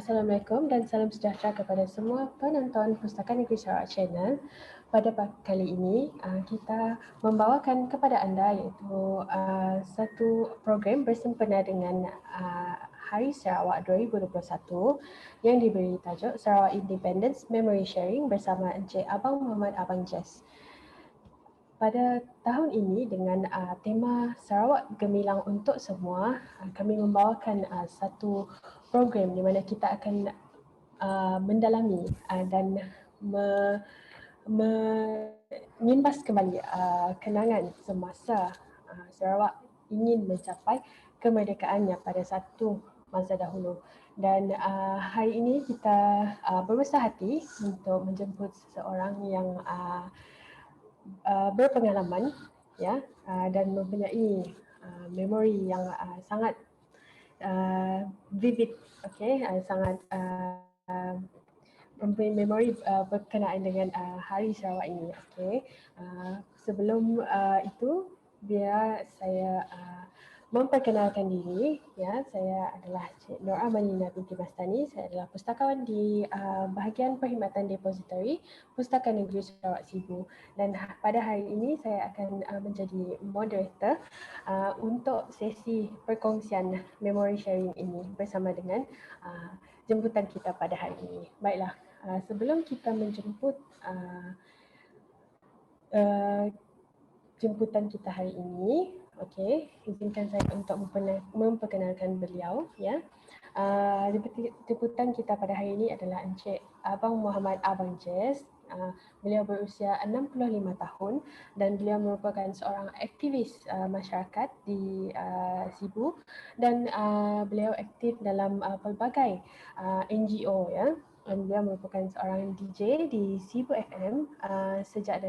Assalamualaikum dan salam sejahtera kepada semua penonton Pustaka Negeri Sarawak Channel. Pada kali ini, kita membawakan kepada anda iaitu satu program bersempena dengan Hari Sarawak 2021 yang diberi tajuk Sarawak Independence Memory Sharing bersama Encik Abang Muhammad Abang Jess. Pada tahun ini dengan tema Sarawak Gemilang untuk Semua, kami membawakan satu program di mana kita akan mendalami dan mengimbas kembali kenangan semasa Sarawak ingin mencapai kemerdekaannya pada satu masa dahulu. Dan hari ini kita berbesar hati untuk menjemput seseorang yang berpengalaman ya dan mempunyai memori yang sangat vivid, sangat mempunyai memori berkenaan dengan Hari Sarawak ini. Sebelum itu biar saya memperkenalkan diri. Ya, saya adalah Cik Nur Amanina binti Mastani. Saya adalah pustakawan di bahagian perkhidmatan depository Pustaka Negeri Sarawak Sibu. Dan pada hari ini saya akan menjadi moderator untuk sesi perkongsian memory sharing ini bersama dengan jemputan kita pada hari ini. Baiklah, sebelum kita menjemput jemputan kita hari ini, izinkan saya untuk memperkenalkan beliau. Ya, jemputan kita pada hari ini adalah Encik Abang Muhammad Abang Jess. Beliau berusia 65 tahun dan beliau merupakan seorang aktivis masyarakat di Sibu dan beliau aktif dalam pelbagai NGO ya. Dan beliau merupakan seorang DJ di Sibu FM sejak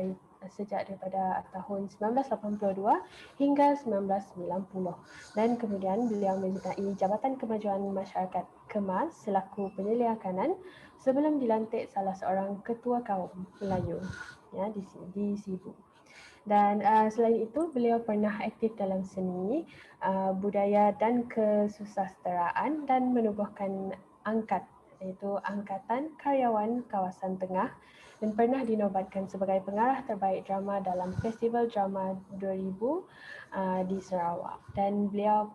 daripada tahun 1982 hingga 1990 dan kemudian beliau menyertai Jabatan Kemajuan Masyarakat KEMAS selaku penyelia kanan sebelum dilantik salah seorang ketua kaum Melayu ya di Sibu. Dan selain itu beliau pernah aktif dalam seni, budaya dan kesusasteraan dan menubuhkan angkat iaitu Angkatan Karyawan Kawasan Tengah dan pernah dinobatkan sebagai pengarah terbaik drama dalam Festival Drama 2000 di Sarawak. Dan beliau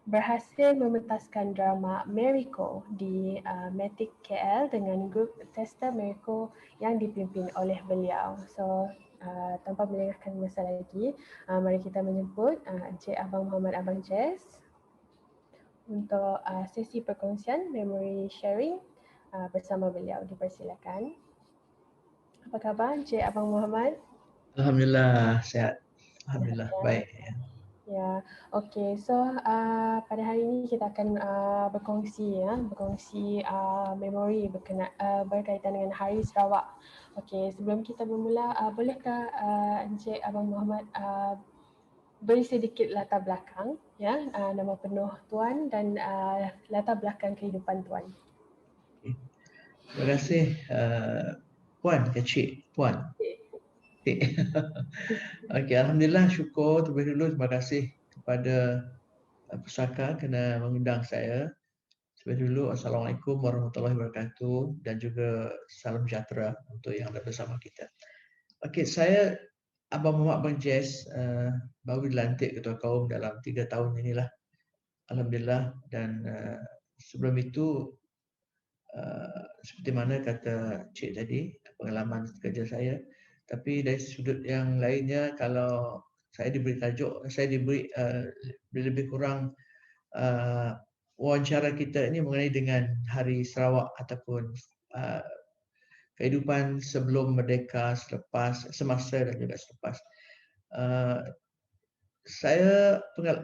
berhasil mementaskan drama Miracle di Matic KL dengan grup Tester Miracle yang dipimpin oleh beliau. So, tanpa melengahkan masa lagi, mari kita menyebut Encik Abang Muhammad Abang Jess untuk sesi perkongsian memory sharing bersama beliau. Dipersilakan. Apa khabar Encik Abang Muhammad? Alhamdulillah sihat. Alhamdulillah baik. Ya, okey. So pada hari ini kita akan berkongsi memori berkaitan dengan Hari Sarawak. Okey, sebelum kita bermula, bolehkah Encik Abang Muhammad beri sedikit latar belakang, ya, nama penuh Tuan dan latar belakang kehidupan Tuan. Terima kasih Puan ke Cik Puan. Okey, alhamdulillah, syukur terlebih dulu. Terima kasih kepada Pusaka kerana mengundang saya. Terlebih dulu, Assalamualaikum warahmatullahi wabarakatuh dan juga salam sejahtera untuk yang ada bersama kita. Okey, saya Abang Muhammad Abang Jess baru dilantik ketua kaum dalam 3 tahun inilah. Alhamdulillah. Dan sebelum itu seperti mana kata Cik tadi, pengalaman kerja saya. Tapi dari sudut yang lainnya, kalau saya diberi tajuk, saya diberi lebih kurang wawancara kita ini mengenai dengan Hari Sarawak ataupun kehidupan sebelum merdeka, selepas, semasa dan juga selepas.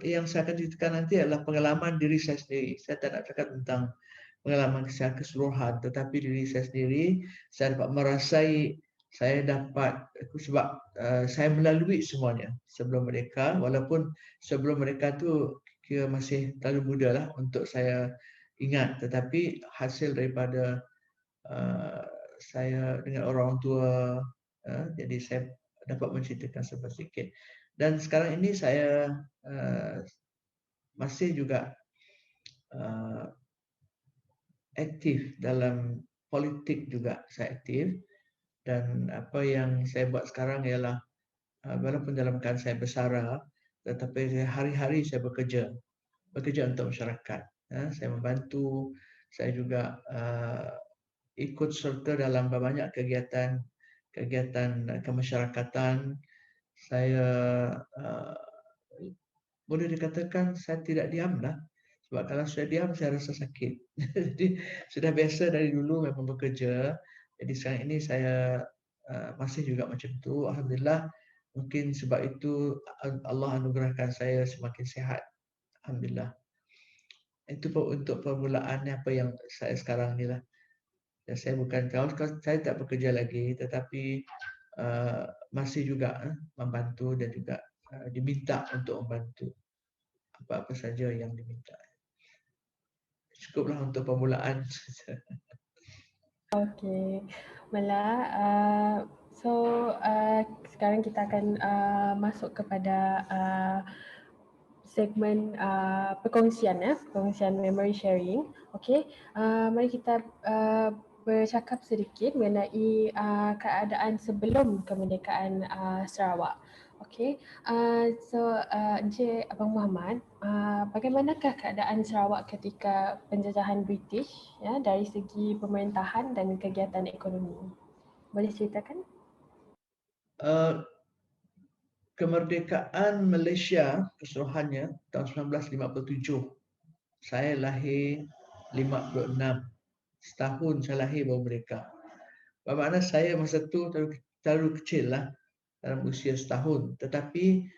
Yang saya akan ceritakan nanti adalah pengalaman diri saya sendiri. Saya tak nak cakap tentang pengalaman secara keseluruhan, tetapi diri saya sendiri, saya dapat merasai, sebab saya melalui semuanya sebelum mereka, walaupun sebelum mereka tu kira masih terlalu muda lah untuk saya ingat, tetapi hasil daripada saya dengan orang tua, jadi saya dapat menceritakan sedikit. Dan sekarang ini saya masih juga aktif dalam politik juga saya aktif, dan apa yang saya buat sekarang ialah walaupun dalam keadaan saya bersara, tetapi hari-hari saya bekerja untuk masyarakat. Saya membantu, saya juga ikut serta dalam banyak kegiatan kemasyarakatan. Saya boleh dikatakan saya tidak diamlah. Sebab kalau saya diam, saya rasa sakit. Jadi sudah biasa dari dulu memang bekerja. Jadi sekarang ini saya masih juga macam tu. Alhamdulillah, mungkin sebab itu Allah anugerahkan saya semakin sihat. Alhamdulillah. Itu untuk permulaan apa yang saya sekarang ni lah. Dan saya bukan, kalau saya tak bekerja lagi, tetapi masih juga membantu dan juga diminta untuk membantu apa-apa saja yang diminta. Cukuplah untuk permulaan. Okay, Mela. So sekarang kita akan masuk kepada segmen perkongsian, perkongsian memory sharing. Okay, mari kita bercakap sedikit mengenai keadaan sebelum kemerdekaan Sarawak. Okay, so Encik Abang Muhammad, bagaimanakah keadaan Sarawak ketika penjajahan British, ya, dari segi pemerintahan dan kegiatan ekonomi? Boleh ceritakan? Kemerdekaan Malaysia keseluruhannya tahun 1957. Saya lahir 56. Setahun saya lahir baru merdeka. Bermakna saya masa tu terlalu kecil lah, dalam usia setahun. Tetapi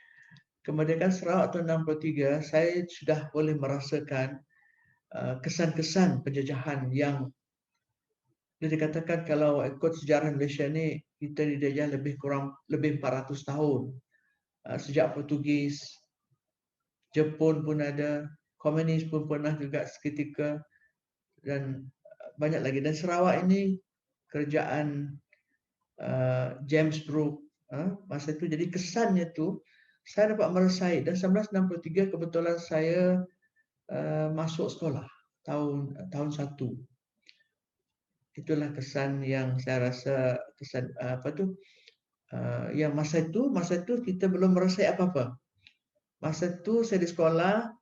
kemerdekaan Sarawak tahun 63, saya sudah boleh merasakan kesan-kesan penjajahan yang boleh dikatakan kalau ikut sejarah Malaysia ni, kita dijajah lebih 400 tahun. Sejak Portugis, Jepun pun ada, komunis pun pernah juga seketika, dan banyak lagi. Dan Sarawak ini kerajaan James Brooke masa itu, jadi kesannya tu saya dapat merasai. Dan 1963 kebetulan saya masuk sekolah tahun 1. Itulah kesan yang saya rasa, kesan yang masa itu kita belum merasai apa-apa. Masa itu saya di sekolah,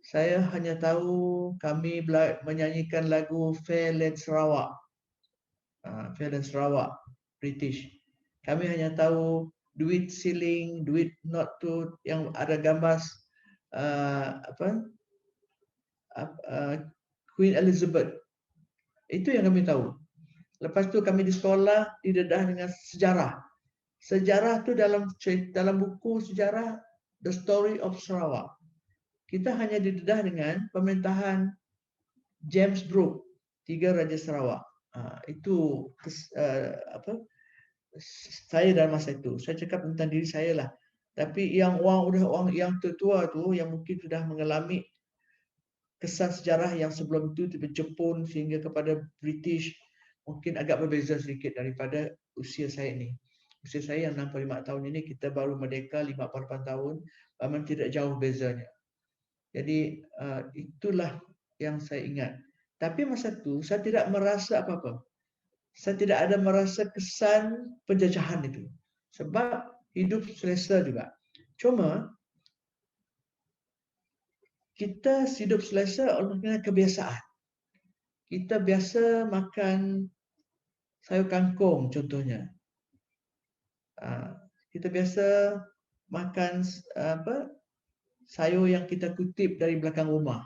saya hanya tahu kami menyanyikan lagu Fairland Sarawak. Fairland Sarawak, British. Kami hanya tahu duit siling, duit not tu yang ada gambar Queen Elizabeth. Itu yang kami tahu. Lepas tu kami di sekolah didedah dengan sejarah. Sejarah tu dalam buku sejarah The Story of Sarawak. Kita hanya didedah dengan pemerintahan James Brooke, 3 Raja Sarawak. Itu saya dalam masa itu. Saya cakap tentang diri saya lah. Tapi yang orang yang tua tu, yang mungkin sudah mengalami kesan sejarah yang sebelum itu dari Jepun sehingga kepada British, mungkin agak berbeza sedikit daripada usia saya ini. Usia saya yang 65 tahun ini, kita baru merdeka 58 tahun, memang tidak jauh bezanya. Jadi itulah yang saya ingat. Tapi masa itu saya tidak merasa apa-apa. Saya tidak ada merasa kesan penjajahan itu. Sebab hidup selesa juga. Cuma kita hidup selesa oleh kebiasaan. Kita biasa makan sayur kangkung contohnya. Kita biasa makan sayur yang kita kutip dari belakang rumah.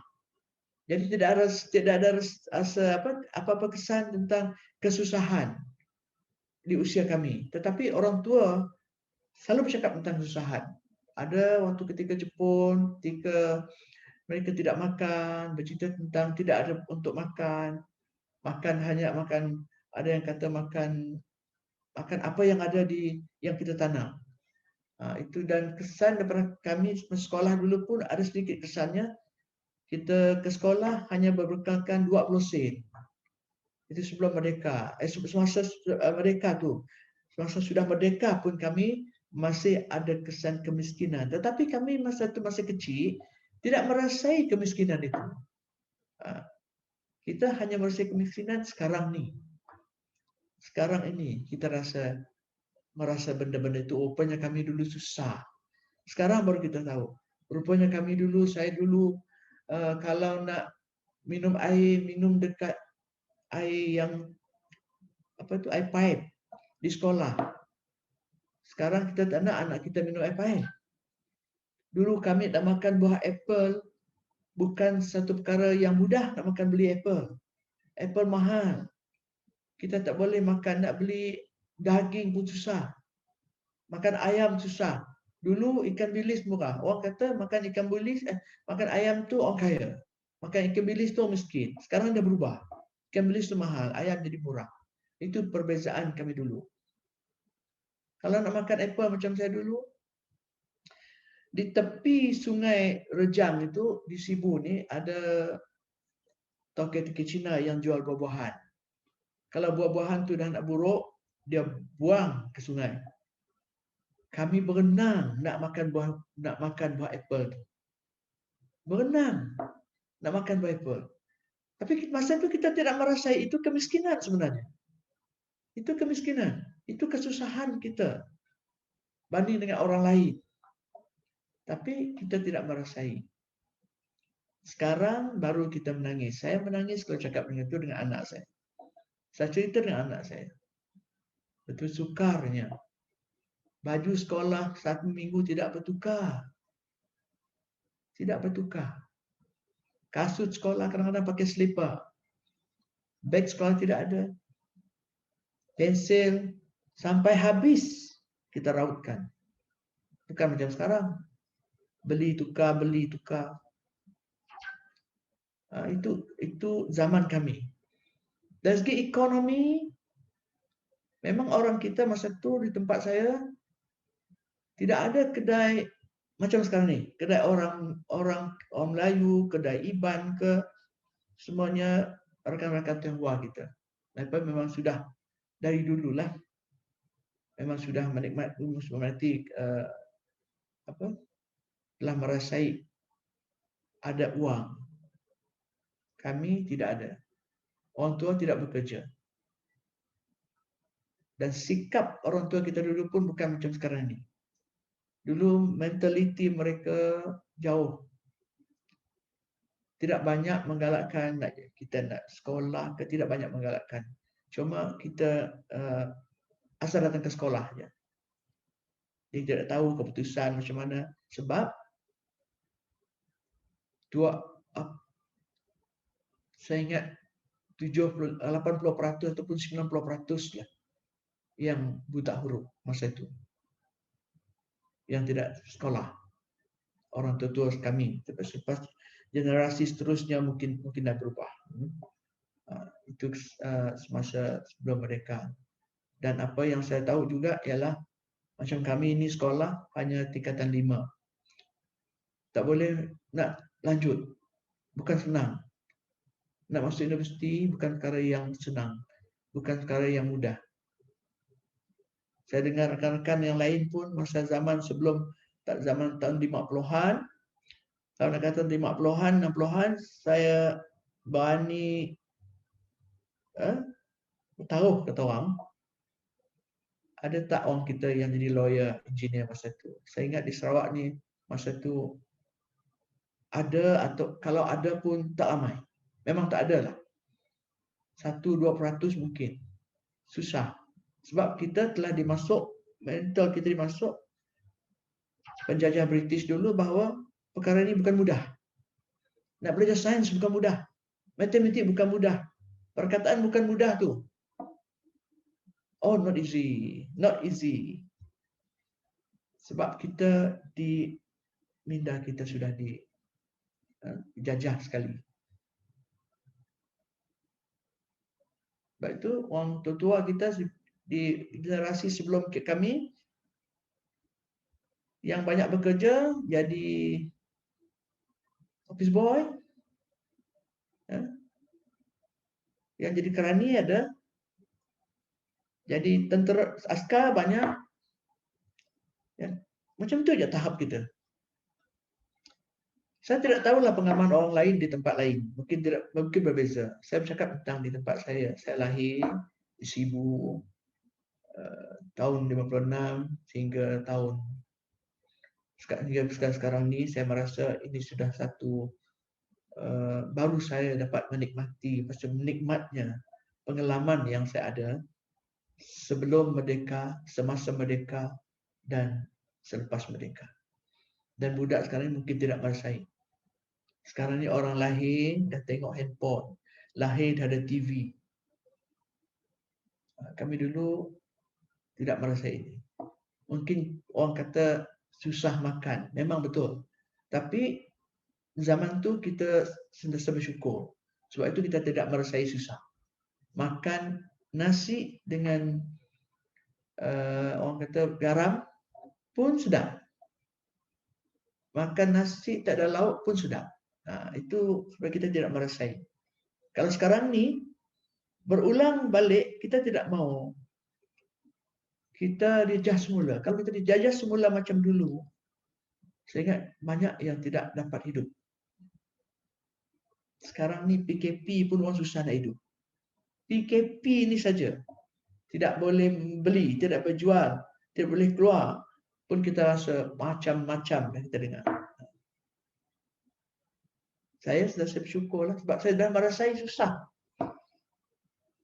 Jadi tidak ada rasa apa-apa kesan tentang kesusahan di usia kami. Tetapi orang tua selalu bercakap tentang kesusahan. Ada waktu ketika Jepun, ketika mereka tidak makan, bercerita tentang tidak ada untuk makan. Hanya makan, ada yang kata makan apa yang ada yang kita tanam. Itu, dan kesan daripada kami sekolah dulu pun ada sedikit kesannya. Kita ke sekolah hanya berbekalkan 20 sen. Itu sebelum merdeka. Semasa merdeka tu. Semasa sudah merdeka pun kami masih ada kesan kemiskinan. Tetapi kami masa itu masih kecil, tidak merasai kemiskinan itu. Kita hanya merasa kemiskinan sekarang nih. Sekarang ini kita merasa benda-benda itu rupanya kami dulu susah. Sekarang baru kita tahu. Rupanya kami dulu, saya dulu kalau nak minum air, minum dekat air yang air pipe di sekolah. Sekarang kita tak nak anak kita minum air pipe. Dulu kami nak makan buah apple bukan satu perkara yang mudah nak makan beli apple. Apple mahal. Kita tak boleh makan, nak beli daging pun susah. Makan ayam susah. Dulu ikan bilis murah. Orang kata makan ikan bilis, makan ayam tu orang kaya. Makan ikan bilis tu orang miskin. Sekarang dah berubah. Ikan bilis tu mahal, ayam jadi murah. Itu perbezaan kami dulu. Kalau nak makan apple macam saya dulu, di tepi sungai Rejang itu, di Sibu ni, ada toke-toke Cina yang jual buah-buahan. Kalau buah-buahan tu dah nak buruk, dia buang ke sungai. Kami berenang nak makan buah apple tu. Berenang nak makan buah apple. Tapi masa itu kita tidak merasai itu kemiskinan sebenarnya. Itu kemiskinan. Itu kesusahan kita banding dengan orang lain. Tapi kita tidak merasai. Sekarang baru kita menangis. Saya menangis kalau cakap dengan itu dengan anak saya. Saya cerita dengan anak saya. Betul sukarnya. Baju sekolah 1 minggu tidak bertukar. Tidak bertukar. Kasut sekolah kadang-kadang pakai slipper. Beg sekolah tidak ada. Pensil sampai habis kita rautkan. Bukan macam sekarang. Beli tukar, beli tukar. Itu zaman kami. Dari segi ekonomi, memang orang kita masa itu di tempat saya tidak ada kedai macam sekarang ni. Kedai orang Melayu, kedai Iban ke, semuanya rakan-rakan Tionghoa kita. Lepas memang sudah dari dululah memang sudah menikmati telah merasai ada uang. Kami tidak ada. Orang tua tidak bekerja. Dan sikap orang tua kita dulu pun bukan macam sekarang ni. Dulu mentaliti mereka jauh. Tidak banyak menggalakkan kita nak sekolah ke, tidak banyak menggalakkan. Cuma kita asal datang ke sekolah saja. Dia tidak tahu keputusan macam mana. Sebab saya ingat 80% ataupun 90% lah yang buta huruf masa itu. Yang tidak sekolah. Orang tua kami. Lepas generasi seterusnya mungkin dah berubah. Itu semasa sebelum mereka. Dan apa yang saya tahu juga ialah macam kami ini sekolah hanya tingkatan 5. Tak boleh nak lanjut. Bukan senang. Nak masuk universiti bukan perkara yang senang. Bukan perkara yang mudah. Saya dengar rekan-rekan yang lain pun masa zaman zaman tahun 50-an, tahun 50-an, 60-an, saya berani taruh kata orang, ada tak orang kita yang jadi lawyer, engineer masa itu. Saya ingat di Sarawak ni masa itu ada, atau kalau ada pun tak ramai. Memang tak ada lah. 1-2% mungkin. Susah. Sebab kita telah mental kita dimasuk penjajah British dulu bahawa perkara ini bukan mudah. Nak belajar sains bukan mudah. Matematik bukan mudah. Perkataan bukan mudah tu. Oh, not easy. Not easy. Sebab kita minda kita sudah dijajah sekali. Sebab itu orang tua kita di generasi sebelum kami yang banyak bekerja jadi office boy, yang jadi kerani ada, jadi tentera askar banyak, macam itu aja tahap kita. Saya tidak tahulah pengalaman orang lain di tempat lain. Mungkin berbeza. Saya bercakap tentang di tempat saya. Saya lahir di Sibu tahun 56 sehingga sekarang ni saya merasa ini sudah satu baru saya dapat menikmati macam menikmatnya pengalaman yang saya ada sebelum merdeka, semasa merdeka dan selepas merdeka. Dan budak sekarang ni mungkin tidak merasai. Sekarang ni orang lahir dah tengok handphone, lahir dah ada TV. Kami dulu tidak merasai ini. Mungkin orang kata susah makan, memang betul. Tapi zaman tu kita sentiasa bersyukur. Sebab itu kita tidak merasai susah. Makan nasi dengan orang kata garam pun sedap. Makan nasi tak ada lauk pun sedap. Itu sebab kita tidak merasai. Kalau sekarang ni berulang balik kita tidak mau. Kita dijajah semula. Kalau kita dijajah semula macam dulu, saya ingat banyak yang tidak dapat hidup. Sekarang ni PKP pun orang susah nak hidup. PKP ni saja. Tidak boleh beli, tidak boleh jual, tidak boleh keluar. Pun kita rasa macam-macam yang kita dengar. Saya sudah bersyukur lah sebab saya dah merasai susah.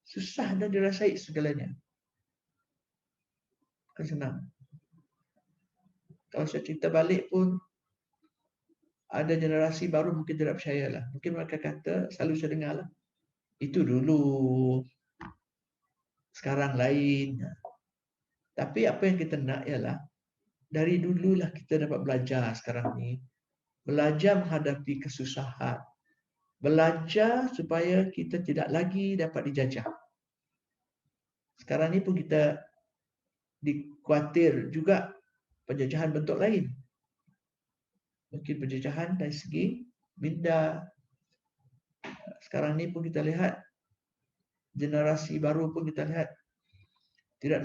Susah dan dirasai segalanya. Bukan senang. Kalau saya cerita balik pun, ada generasi baru mungkin tidak percayalah. Mungkin mereka kata, selalu saya dengar lah. Itu dulu. Sekarang lain. Tapi apa yang kita nak ialah, dari dululah kita dapat belajar sekarang ni. Belajar menghadapi kesusahan. Belajar supaya kita tidak lagi dapat dijajah. Sekarang ni pun kita dikhawatir juga penjajahan bentuk lain. Mungkin penjajahan dari segi minda. Sekarang ni pun kita lihat, generasi baru pun kita lihat, tidak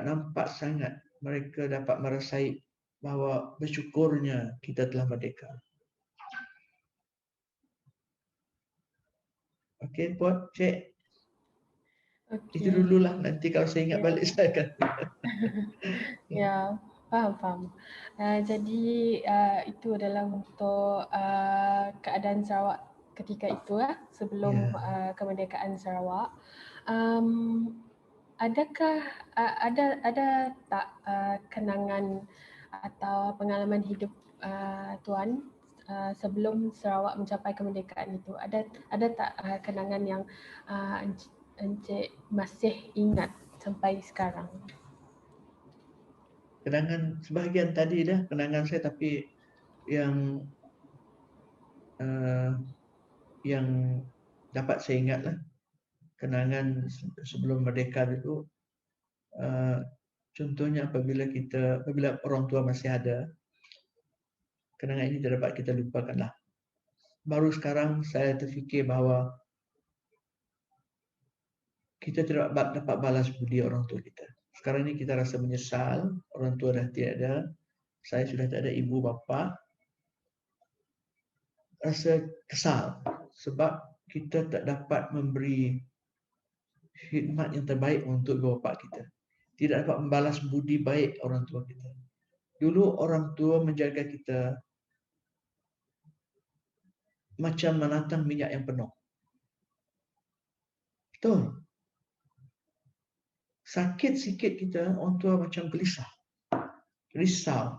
nampak sangat mereka dapat merasai bahawa bersyukurnya kita telah merdeka. Okey, Puan, Cik. Okay. Itu dululah. Nanti kalau saya ingat balik saya akan. Ya, faham. Jadi itu adalah untuk keadaan Sarawak ketika itu sebelum kemerdekaan Sarawak. Adakah ada tak kenangan atau pengalaman hidup Tuan sebelum Sarawak mencapai kemerdekaan itu? Ada tak kenangan yang Encik masih ingat sampai sekarang? Kenangan sebahagian tadi dah kenangan saya, tapi yang dapat saya ingatlah kenangan sebelum merdeka itu, contohnya apabila orang tua masih ada, kenangan ini tidak dapat kita lupakanlah. Baru sekarang saya terfikir bahawa kita tidak dapat balas budi orang tua kita. Sekarang ini kita rasa menyesal, orang tua dah tiada, saya sudah tak ada ibu bapa, rasa kesal sebab kita tak dapat memberi khidmat yang terbaik untuk ibu bapa kita. Tidak dapat membalas budi baik orang tua kita. Dulu orang tua menjaga kita macam menatang minyak yang penuh. Betul. Sakit sikit kita, orang tua macam gelisah, risau.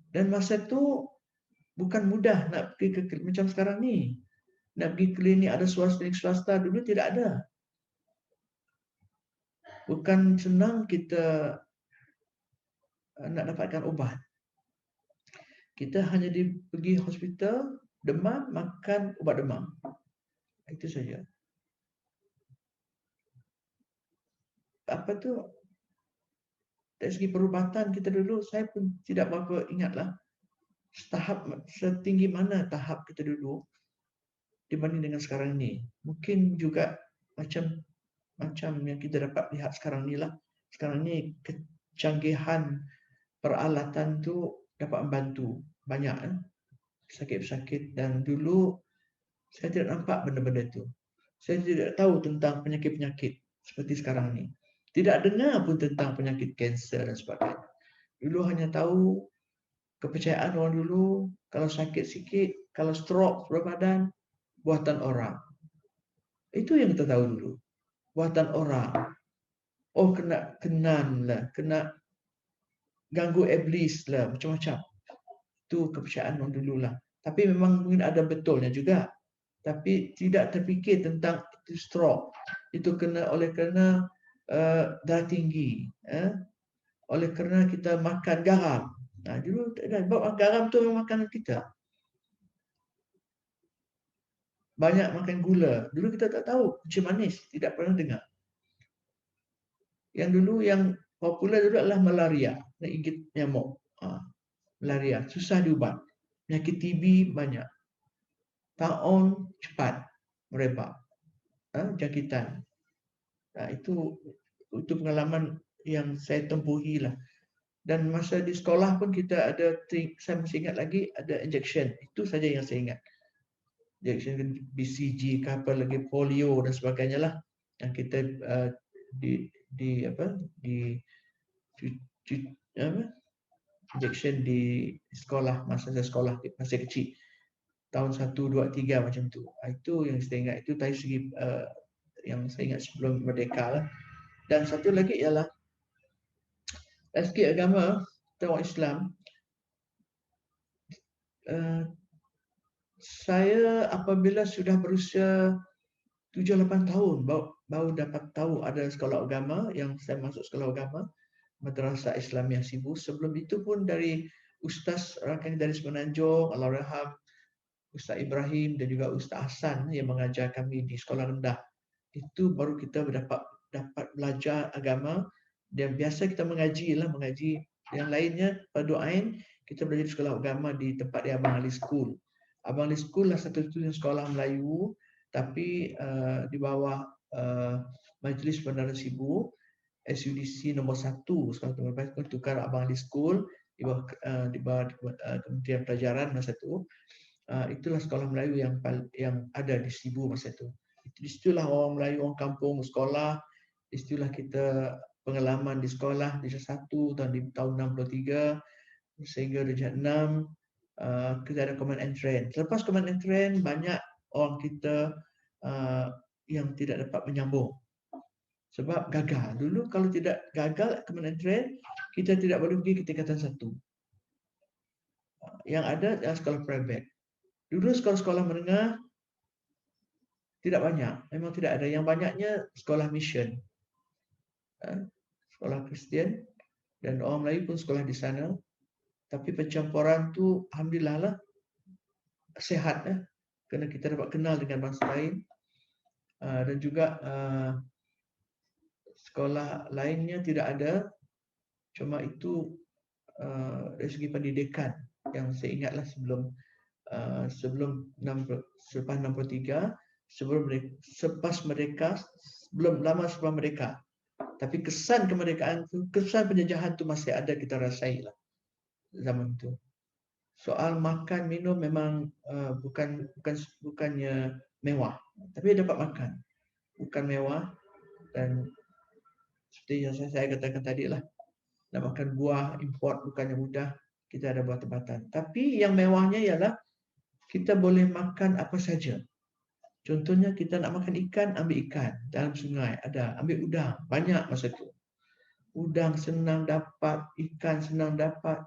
Dan masa tu bukan mudah nak pergi ke macam sekarang ni. Nak pergi klinik ada swasta, dulu tidak ada. Bukan senang kita nak dapatkan ubat. Kita hanya pergi hospital, demam, makan ubat demam. Itu saja. Apa tu? Dari segi perubatan kita dulu, saya pun tidak berapa ingatlah setinggi mana tahap kita dulu dibanding dengan sekarang ini. Mungkin juga macam yang kita dapat lihat sekarang ni lah. Sekarang ni kecanggihan peralatan tu dapat membantu banyak pesakit-pesakit, dan dulu saya tidak nampak benda-benda itu. Saya tidak tahu tentang penyakit-penyakit seperti sekarang ini. Tidak dengar pun tentang penyakit kanser dan sebagainya. Dulu hanya tahu kepercayaan orang dulu, kalau sakit sikit, kalau stroke seluruh badan, buatan orang. Itu yang kita tahu dulu. Buatan orang. Oh, kena kenan lah, kena ganggu iblis lah, macam-macam. Itu kepercayaan orang dulu lah. Tapi memang mungkin ada betulnya juga. Tapi tidak terfikir tentang itu stroke. Itu kena oleh kerana darah tinggi. Oleh kerana kita makan garam. Nah, dulu garam tu memang makanan kita. Banyak makan gula. Dulu kita tak tahu kucing manis, tidak pernah dengar. Yang dulu yang popular dulu adalah malaria, gigit nyamuk. Malaria susah diubat. Penyakit TB banyak. Taun cepat merebak. Jangkitan. Nah, itu pengalaman yang saya tempuhi lah. Dan masa di sekolah pun kita ada, saya masih ingat lagi, ada injection. Itu saja yang saya ingat. Injection BCG, apa lagi, polio dan sebagainya lah. Yang kita injection di sekolah, masa saya sekolah masih kecil. Tahun 1, 2, 3 macam tu. Itu yang saya ingat. Itu dari segi yang saya ingat sebelum merdeka lah. Dan satu lagi ialah dari segi agama, orang Islam, saya apabila sudah berusia 7-8 tahun baru dapat tahu ada sekolah agama, yang saya masuk sekolah agama, Madrasah Islamiah Sibu. Sebelum itu pun dari Ustaz rakan dari Semenanjung, Allahyarham, Ustaz Ibrahim dan juga Ustaz Hasan yang mengajar kami di sekolah rendah. Itu baru kita dapat belajar agama. Dan biasa kita mengaji. Yang lainnya pada Ain kita belajar di sekolah agama di tempat di Abang Ali School. Abang Ali School lah satu-satunya sekolah Melayu, tapi di bawah Majlis Bandar Sibu, SUDC nombor 1 sekolah tempat tukar Abang Ali School di bawah Kementerian Pelajaran masa itu. Itulah sekolah Melayu yang ada di Sibu masa itu. Di situlah orang Melayu, orang kampung sekolah. Di situlah kita pengalaman di sekolah darjah 1 tahun 63 sehingga darjah 6. Kita ada command entrance. Selepas command entrance, banyak orang kita yang tidak dapat menyambung sebab gagal. Dulu kalau tidak gagal command entrance, kita tidak boleh pergi ke tingkatan 1. Yang ada adalah sekolah private. Dulu sekolah-sekolah menengah tidak banyak, memang tidak ada. Yang banyaknya sekolah mission, sekolah Kristian, dan orang Melayu pun sekolah di sana. Tapi pencampuran tu alhamdulillah lah sehat, kerana kita dapat kenal dengan bangsa lain. Dan juga sekolah lainnya tidak ada. Cuma itu dari segi pendidikan yang saya ingatlah selepas 63, selepas mereka, belum lama sebelum mereka. Tapi kesan kemerdekaan tu, kesan penjajahan tu masih ada kita rasai lah zaman tu. Soal makan minum memang bukannya mewah, tapi dapat makan. Bukan mewah, dan seperti yang saya katakan tadi lah, nak makan buah import bukannya mudah, kita ada buah tempatan. Tapi yang mewahnya ialah kita boleh makan apa saja. Contohnya kita nak makan ikan, ambil ikan dalam sungai, ada. Ambil udang, banyak masa tu. Udang senang dapat, ikan senang dapat.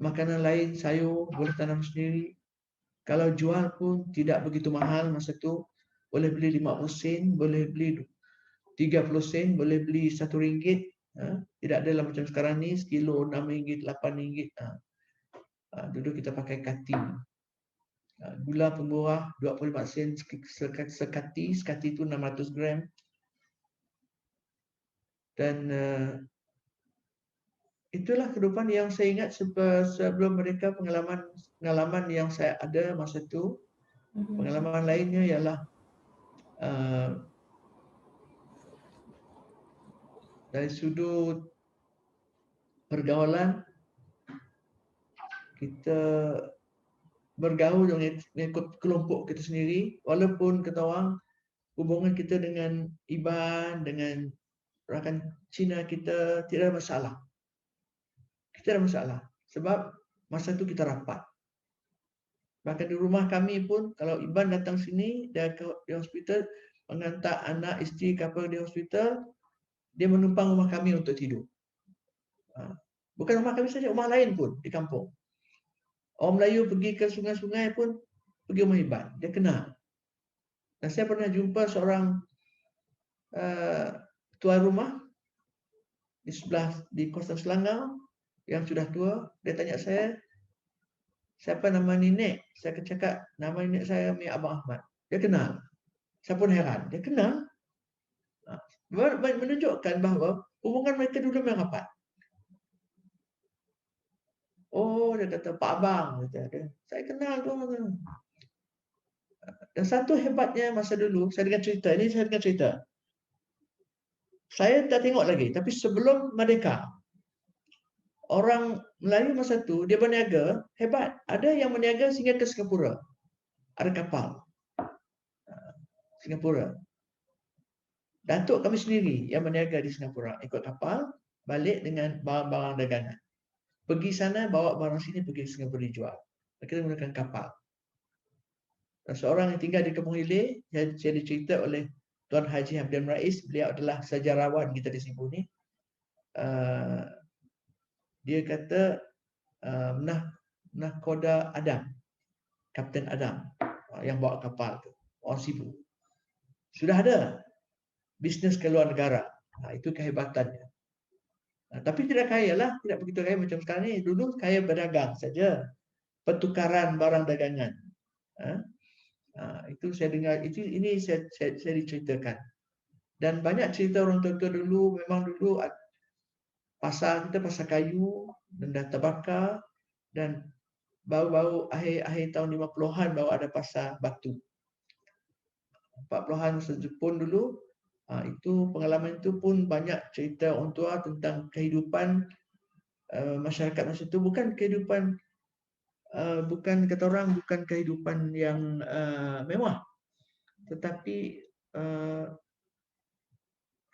Makanan lain, sayur, boleh tanam sendiri. Kalau jual pun tidak begitu mahal masa tu. Boleh beli 50 sen, boleh beli 30 sen, boleh beli RM1. Tidak adalah macam sekarang ni, sekilo RM6, RM8. Dulu kita pakai kati. Gula pemurah 25 sen sekati. Sekati itu 600 gram. Dan itulah kehidupan yang saya ingat sebelum mereka, pengalaman yang saya ada masa itu. Pengalaman lainnya ialah dari sudut pergaulan, kita bergaul dengan mengikut kelompok kita sendiri, walaupun kita orang hubungan kita dengan Iban, dengan rakan Cina kita tidak ada masalah. Kita ada masalah sebab masa itu kita rapat. Bahkan di rumah kami pun kalau Iban datang sini dia ke di hospital mengantar anak isteri kapal di hospital, dia menumpang rumah kami untuk tidur. Bukan rumah kami saja, rumah lain pun di kampung. Orang Melayu pergi ke sungai-sungai pun pergi rumah Iban, dia kenal. Dan saya pernah jumpa seorang tuan rumah di sebelah di kawasan Selangor yang sudah tua. Dia tanya saya, siapa nama nenek? Saya cakap, nama nenek saya Mia Abang Ahmad. Dia kenal. Saya pun heran, dia kenal. Menunjukkan bahawa hubungan mereka dulu memang rapat. Oh, dia kata, Pak Abang. Kata, saya kenal tu. Dan satu hebatnya masa dulu, saya dengar cerita, ini saya dengar cerita. Saya tak tengok lagi, tapi sebelum merdeka, orang Melayu masa tu dia berniaga hebat. Ada yang berniaga sehingga ke Singapura. Ada kapal. Singapura. Datuk kami sendiri yang berniaga di Singapura. Ikut kapal, balik dengan barang-barang dagangan. Pergi sana, bawa barang sini, pergi ke Singapura dijual. Kita menggunakan kapal. Dan seorang yang tinggal di Kampung Hilir, saya dicerita oleh Tuan Haji Hamdan Rais, beliau adalah sejarawan kita di Sibu ni. Dia kata, Nahkoda Adam, Kapten Adam yang bawa kapal tu, orang Sibu. Sudah ada bisnes ke luar negara. Itu kehebatannya. Tapi tidak kaya lah, tidak begitu kaya macam sekarang ni. Dulu kaya berdagang saja, pertukaran barang dagangan. Itu saya dengar, ini saya diceritakan. Dan banyak cerita orang tua dulu, memang dulu pasar kita pasar kayu dan dah terbakar, dan baru-baru akhir tahun 50-an baru ada pasar batu. 40-an masa Jepun dulu, itu pengalaman itu pun banyak cerita orang tua tentang kehidupan masyarakat masa itu. Bukan kehidupan, bukan kata orang, bukan kehidupan yang mewah, tetapi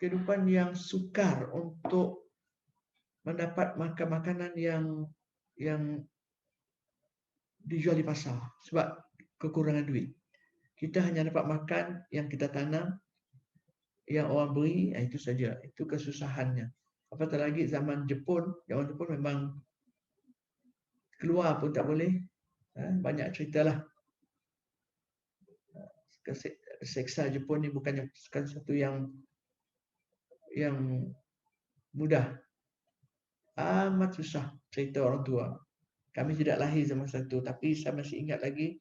kehidupan yang sukar untuk mendapat makanan yang dijual di pasar sebab kekurangan duit. Kita hanya dapat makan yang kita tanam, yang orang beri, itu saja. Itu kesusahannya. Apatah lagi zaman Jepun, zaman Jepun memang keluar pun tak boleh. Banyak ceritalah. Seksa Jepun ni bukan satu yang mudah. Amat susah cerita orang tua. Kami tidak lahir zaman satu, tapi saya masih ingat lagi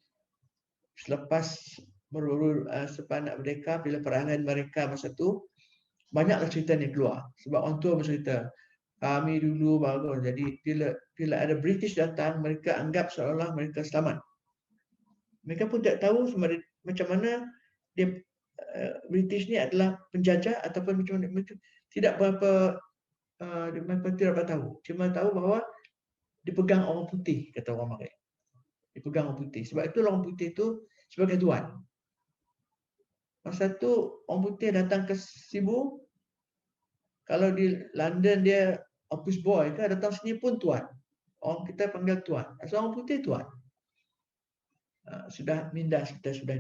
selepas sepanak mereka, bila peralihan mereka masa tu, banyaklah cerita yang keluar. Sebab orang tua bercerita, kami dulu bagus. Jadi bila ada British datang, mereka anggap seolah-olah mereka selamat. Mereka pun tak tahu macam mana dia British ni adalah penjajah ataupun macam mana. Tidak berapa tidak berapa tahu. Cuma tahu bahawa dipegang orang putih, kata orang Mari. Dipegang orang putih. Sebab itu orang putih itu sebagai tuan. Masa tu orang putih datang ke Sibu, kalau di London dia office boy kan, datang sini pun tuan. Orang kita panggil tuan. Asal orang putih tuan. Sudah minda kita sudah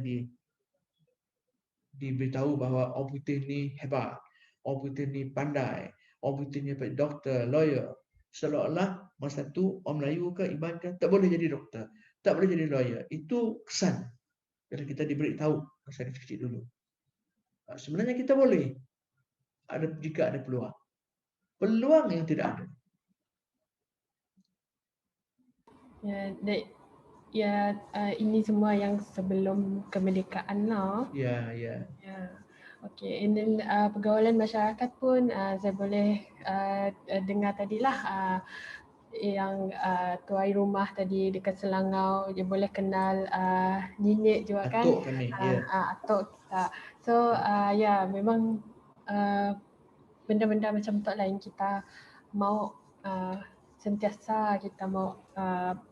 diberitahu bahawa orang putih ni hebat. Orang putih ni pandai. Orang putih ni doktor, lawyer. Seolah-olah masa tu orang Melayu ke Iban ke tak boleh jadi doktor, tak boleh jadi lawyer. Itu kesan bila kita diberitahu masa kecil dulu. Sebenarnya kita boleh, jika ada peluang. Peluang yang tidak ada. Ya, ini semua yang sebelum kemerdekaan lah. Ya. Okay, and then pergaulan masyarakat pun saya boleh dengar tadilah yang tuai rumah tadi dekat Selangor, dia boleh kenal nenek juga kan, atuk kami, atuk kita. So ya memang benda-benda macam tu lain kita mau sentiasa kita mau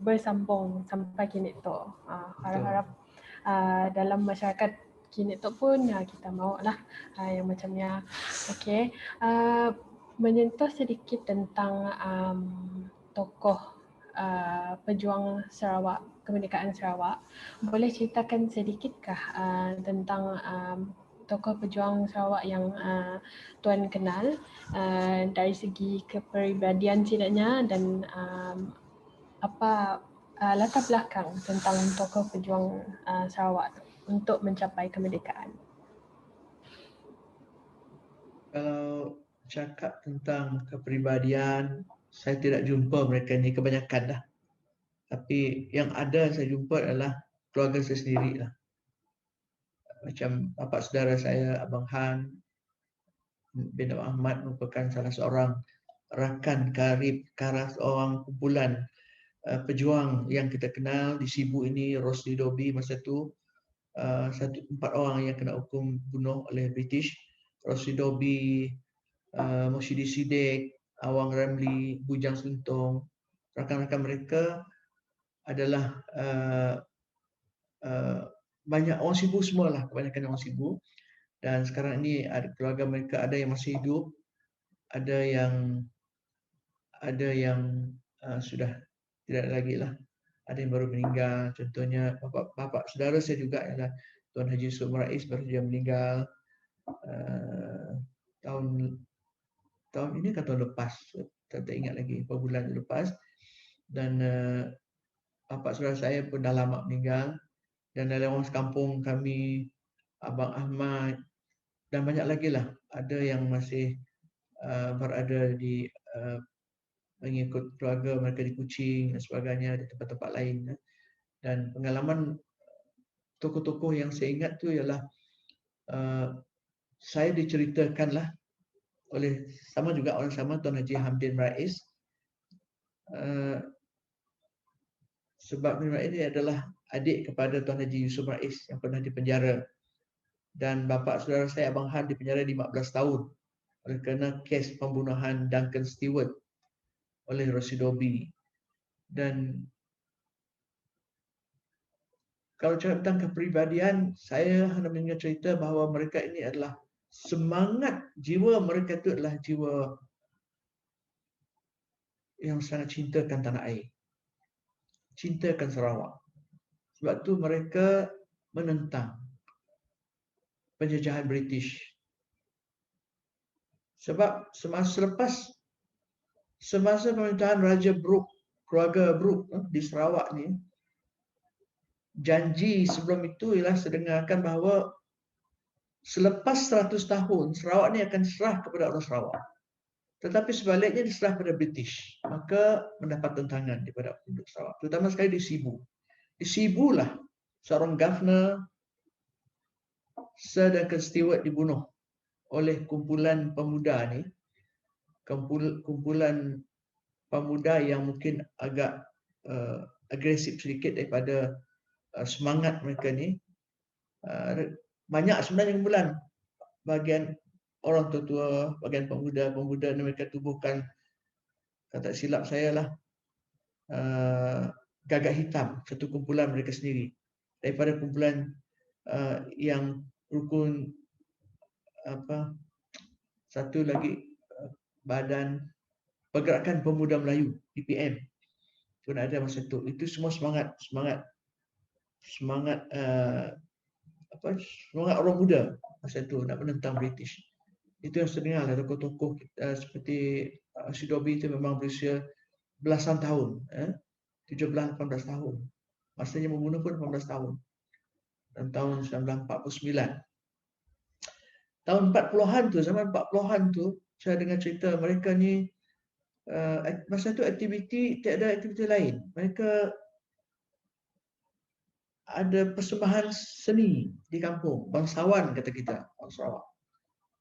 bersambung sampai kini tu. Harap-harap dalam masyarakat kini tu pun kita mau lah yang macamnya. Okey, menyentuh sedikit tentang tokoh pejuang Sarawak, kemerdekaan Sarawak. Boleh ceritakan sedikitkah tentang tokoh pejuang Sarawak yang Tuan kenal dari segi kepribadian tidaknya dan apa latar belakang tentang tokoh pejuang Sarawak untuk mencapai kemerdekaan? Kalau cakap tentang kepribadian, saya tidak jumpa mereka ni kebanyakan dah. Tapi yang ada saya jumpa adalah keluarga saya sendiri lah. Macam bapa saudara saya, Abang Han bin Ahmad merupakan salah seorang rakan karib seorang kumpulan pejuang yang kita kenal di Sibu ini, Rosli Dobi masa tu. 4 orang yang kena hukum bunuh oleh British. Rosli Dobi, Moshidi Sidek, Awang Ramli, Bujang Suntong. Rakan-rakan mereka adalah banyak orang Sibu semualah, kebanyakan orang Sibu. Dan sekarang ini ada keluarga mereka, ada yang masih hidup, ada yang sudah tidak ada lagi lah. Ada yang baru meninggal. Contohnya bapa saudara saya juga ialah Tuan Haji Yusuf Rais, baru saja meninggal tahun ini atau tahun lepas, tak ingat lagi berapa bulan lepas. Dan bapa saudara saya pun dah lama meninggal. Dan ada orang sekampung kami, Abang Ahmad dan banyak lagi lah. Ada yang masih berada di mengikut keluarga mereka di Kuching dan sebagainya, di tempat-tempat lain. Dan pengalaman tokoh-tokoh yang saya ingat tu ialah saya diceritakanlah oleh sama juga orang sama, Tuan Haji Hamdin Rais. Sebab Hamdin Rais ini adalah adik kepada Tuan Haji Yusuf Rais yang pernah dipenjara. Dan bapa saudara saya, Abang Han, dipenjara 15 tahun oleh kerana kes pembunuhan Duncan Stewart oleh Rosli Dobi. Dan kalau cakap tentang kepribadian, saya hanya mendengar cerita bahawa mereka ini adalah semangat jiwa mereka itu adalah jiwa yang sangat cintakan tanah air, cintakan Sarawak. Sebab tu mereka menentang penjajahan British. Sebab semasa pemerintahan Raja Brooke, keluarga Brooke di Sarawak ni, janji sebelum itu ialah sedengarkan bahawa selepas 100 tahun Sarawak ni akan diserah kepada orang Sarawak. Tetapi sebaliknya diserah kepada British. Maka mendapat tentangan daripada penduduk Sarawak, terutama sekali di Sibu. Di Sibu lah seorang governor Sir Duncan Stewart dibunuh oleh kumpulan pemuda ni. Kumpulan pemuda yang mungkin agak agresif sedikit daripada semangat mereka ni. Banyak sebenarnya kumpulan, bahagian orang tua-tua, bahagian pemuda mereka tubuhkan, kata silap saya lah, Gagak Hitam, satu kumpulan mereka sendiri. Daripada kumpulan yang rukun satu lagi Badan Pergerakan Pemuda Melayu, PPM pun ada masa itu. Itu semua semangat semangat orang muda masa itu nak menentang British. Itu yang saya dengar lah, tokoh-tokoh seperti Sidobi itu memang berusia belasan tahun, 17-18 tahun. Masanya membunuh pun 18 tahun. Dan tahun 1949. Tahun 40-an tu, zaman 40-an tu, saya dengar cerita mereka ni, masa tu tiada aktiviti lain. Mereka ada persembahan seni di kampung, bangsawan kata kita, orang Sarawak.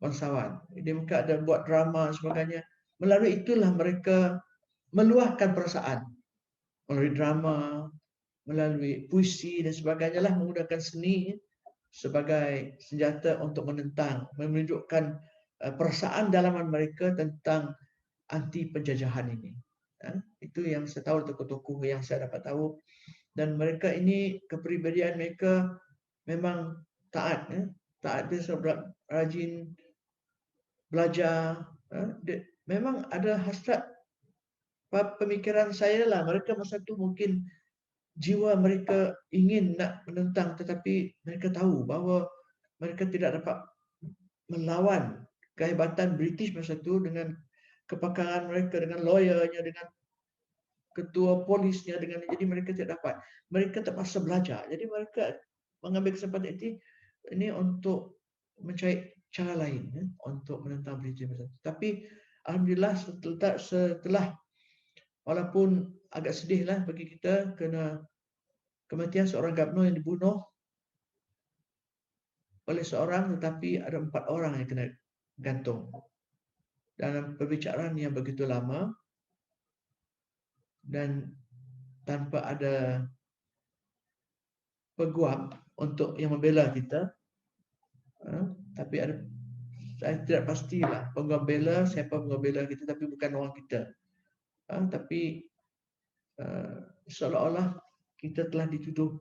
Bangsawan. Dia mereka ada buat drama dan sebagainya. Melalui itulah mereka meluahkan perasaan. Melalui drama, melalui puisi dan sebagainya lah, menggunakan seni sebagai senjata untuk menentang, menunjukkan perasaan dalaman mereka tentang anti penjajahan ini. Itu yang saya tahu, tokoh-tokoh yang saya dapat tahu, dan mereka ini kepribadian mereka memang taat, taat, dia rajin belajar. Memang ada hasrat pemikiran saya lah, mereka masa tu mungkin jiwa mereka ingin nak menentang, tetapi mereka tahu bahawa mereka tidak dapat melawan kehebatan British masa tu dengan kepakaran mereka, dengan lawyernya, dengan ketua polisnya, dengan jadi mereka tidak dapat. Mereka terpaksa belajar. Jadi mereka mengambil kesempatan ini untuk mencari cara lain untuk menentang British masa tu. Tapi alhamdulillah setelah walaupun agak sedihlah bagi kita kena kematian seorang gubernur yang dibunuh oleh seorang, tetapi ada 4 orang yang kena gantung. Dalam perbicaraan yang begitu lama dan tanpa ada peguam untuk yang membela kita, tapi ada, saya tidak pastilah peguam bela siapa peguam bela kita, tapi bukan orang kita. Tapi seolah-olah kita telah dituduh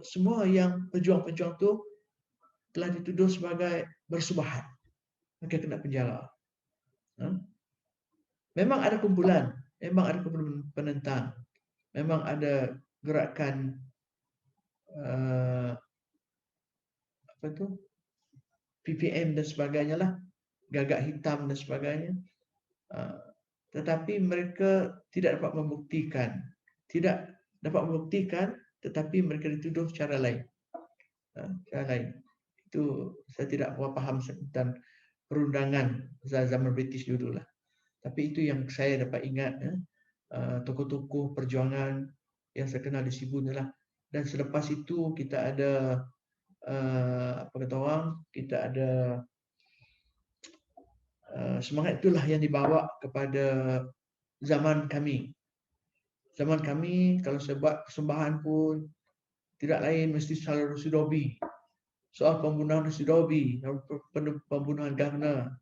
semua yang pejuang-pejuang tu telah dituduh sebagai bersubahat, maka kena penjara. Memang ada kumpulan penentang, memang ada gerakan apa tu, PPM dan sebagainya lah, gagak hitam dan sebagainya. Tetapi mereka tidak dapat membuktikan, tetapi mereka dituduh secara lain. Itu saya tidak faham tentang perundangan zaman British dulu lah. Tapi itu yang saya dapat ingat, tokoh-tokoh perjuangan yang saya kenal di Sibu ni lah. Dan selepas itu kita ada apa kata orang, kita ada semangat itulah yang dibawa kepada zaman kami. Zaman kami kalau saya buat persembahan pun tidak lain mesti soal Rusi Dobi. Soal pembunuhan Rusi Dobi, pembunuhan governor,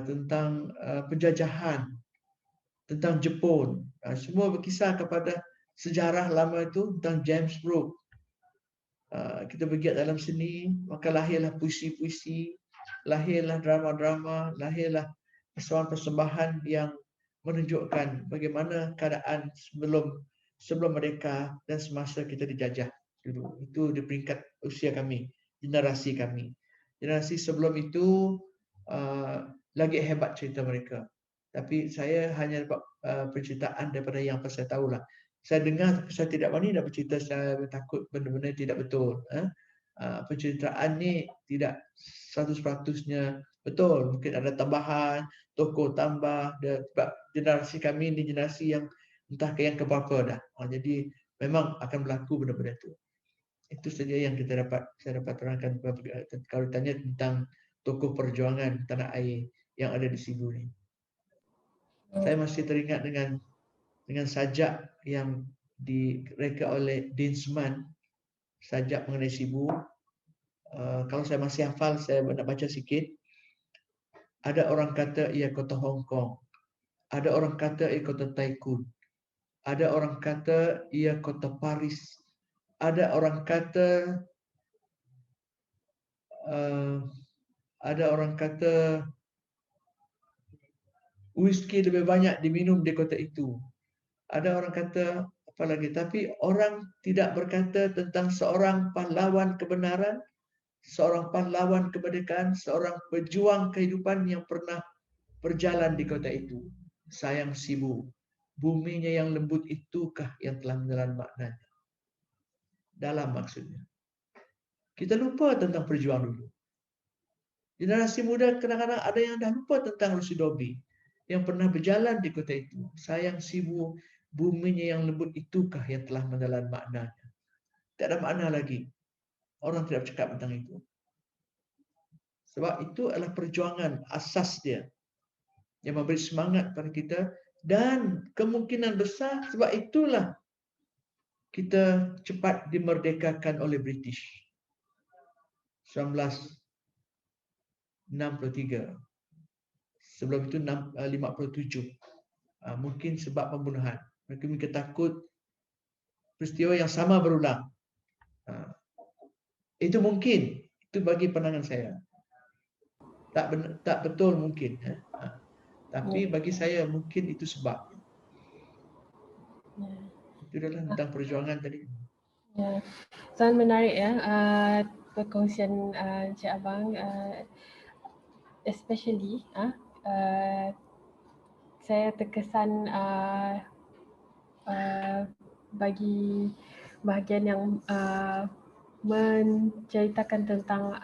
tentang penjajahan, tentang Jepun. Semua berkisar kepada sejarah lama itu tentang James Brooke. Kita bergiat dalam seni, maka lahirlah puisi-puisi, lahirlah drama-drama, lahirlah persembahan yang menunjukkan bagaimana keadaan sebelum mereka dan semasa kita dijajah dulu. Itu di peringkat usia kami, generasi kami. Generasi sebelum itu lagi hebat cerita mereka. Tapi saya hanya dapat penceritaan daripada yang saya tahulah. Saya dengar, saya tidak berani nak bercerita, saya takut benda-benda tidak betul. Penceritaan ni tidak 100%-nya betul. Mungkin ada tambahan, tokoh tambah. Sebab generasi kami ni generasi yang entah ke yang keberapa dah. Jadi memang akan berlaku benda-benda itu. Itu saja yang saya dapat terangkan kalau tanya tentang tokoh perjuangan tanah air yang ada di Sibu ni. Saya masih teringat dengan sajak yang direka oleh Dinsman, sajak mengenai Sibu. Kalau saya masih hafal, saya nak baca sikit. Ada orang kata ia kota Hong Kong. Ada orang kata ia kota Taikun. Ada orang kata ia kota Paris. Ada orang kata whisky lebih banyak diminum di kota itu. Ada orang kata apa lagi, tapi orang tidak berkata tentang seorang pahlawan kebenaran, seorang pahlawan kemerdekaan, seorang pejuang kehidupan yang pernah berjalan di kota itu. Sayang Sibu, buminya yang lembut itukah yang telah menelan maknanya. Dalam maksudnya. Kita lupa tentang perjuangan dulu. Generasi muda kadang-kadang ada yang dah lupa tentang Rusi Dobi yang pernah berjalan di kota itu. Sayang Sibu, buminya yang lembut itukah yang telah menelan maknanya. Tak ada makna lagi. Orang tidak bercakap tentang itu. Sebab itu adalah perjuangan asas dia yang memberi semangat pada kita, dan kemungkinan besar sebab itulah kita cepat dimerdekakan oleh British. 19 63. Sebelum itu 57. Mungkin sebab pembunuhan. Mereka takut peristiwa yang sama berulang. Itu mungkin. Itu bagi pandangan saya. Tak betul mungkin. Tapi bagi saya mungkin itu sebab. Itu adalah tentang perjuangan tadi. Ya, sangat menarik ya perkongsian Encik Abang, especially saya terkesan bagi bahagian yang menceritakan tentang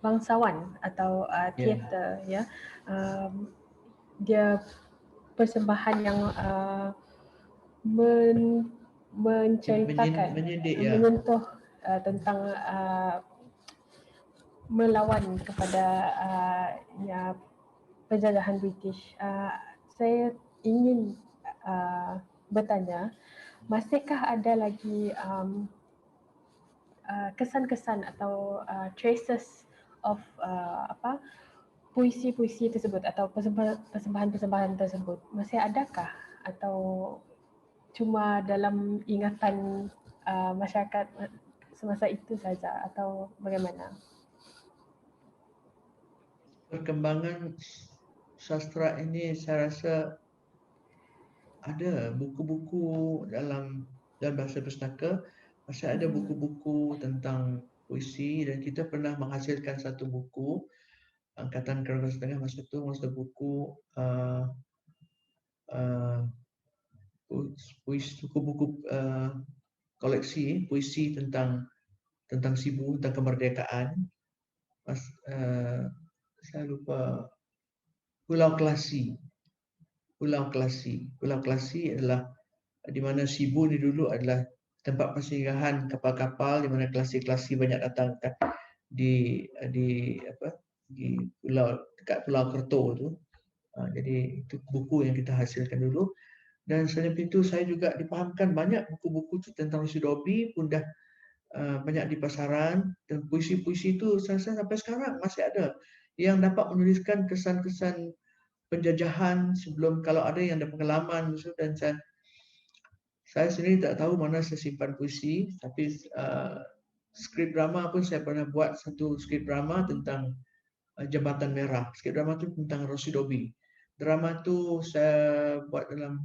bangsawan atau teater, ya. Dia persembahan yang menceritakan, menyentuh tentang melawan kepada penjajahan British. Saya ingin bertanya, masihkah ada lagi kesan-kesan atau traces of puisi-puisi tersebut atau persembahan-persembahan tersebut? Masih adakah atau cuma dalam ingatan masyarakat semasa itu saja atau bagaimana? Perkembangan sastra ini saya rasa ada buku-buku dalam bahasa pustaka. Masih ada buku-buku tentang puisi dan kita pernah menghasilkan satu buku Angkatan Kerajaan Setengah masa buku buku koleksi puisi tentang Sibu, tentang kemerdekaan. Saya lupa, Pulau Kelasi. Pulau Kelasi adalah di mana Sibu ni dulu adalah tempat persinggahan kapal-kapal di mana kelasi-kelasi banyak datang di pulau dekat Pulau Kerto tu. Jadi itu buku yang kita hasilkan dulu. Dan selain itu saya juga dipahamkan banyak buku-buku tentang Rusidobi pun dah banyak di pasaran, dan puisi-puisi itu saya rasa sampai sekarang masih ada yang dapat menuliskan kesan-kesan penjajahan sebelum, kalau ada yang ada pengalaman. Dan saya sendiri tak tahu mana saya simpan puisi, tapi skrip drama pun saya pernah buat satu skrip drama tentang Jambatan Merah. Skrip drama itu tentang Rusidobi. Drama itu saya buat dalam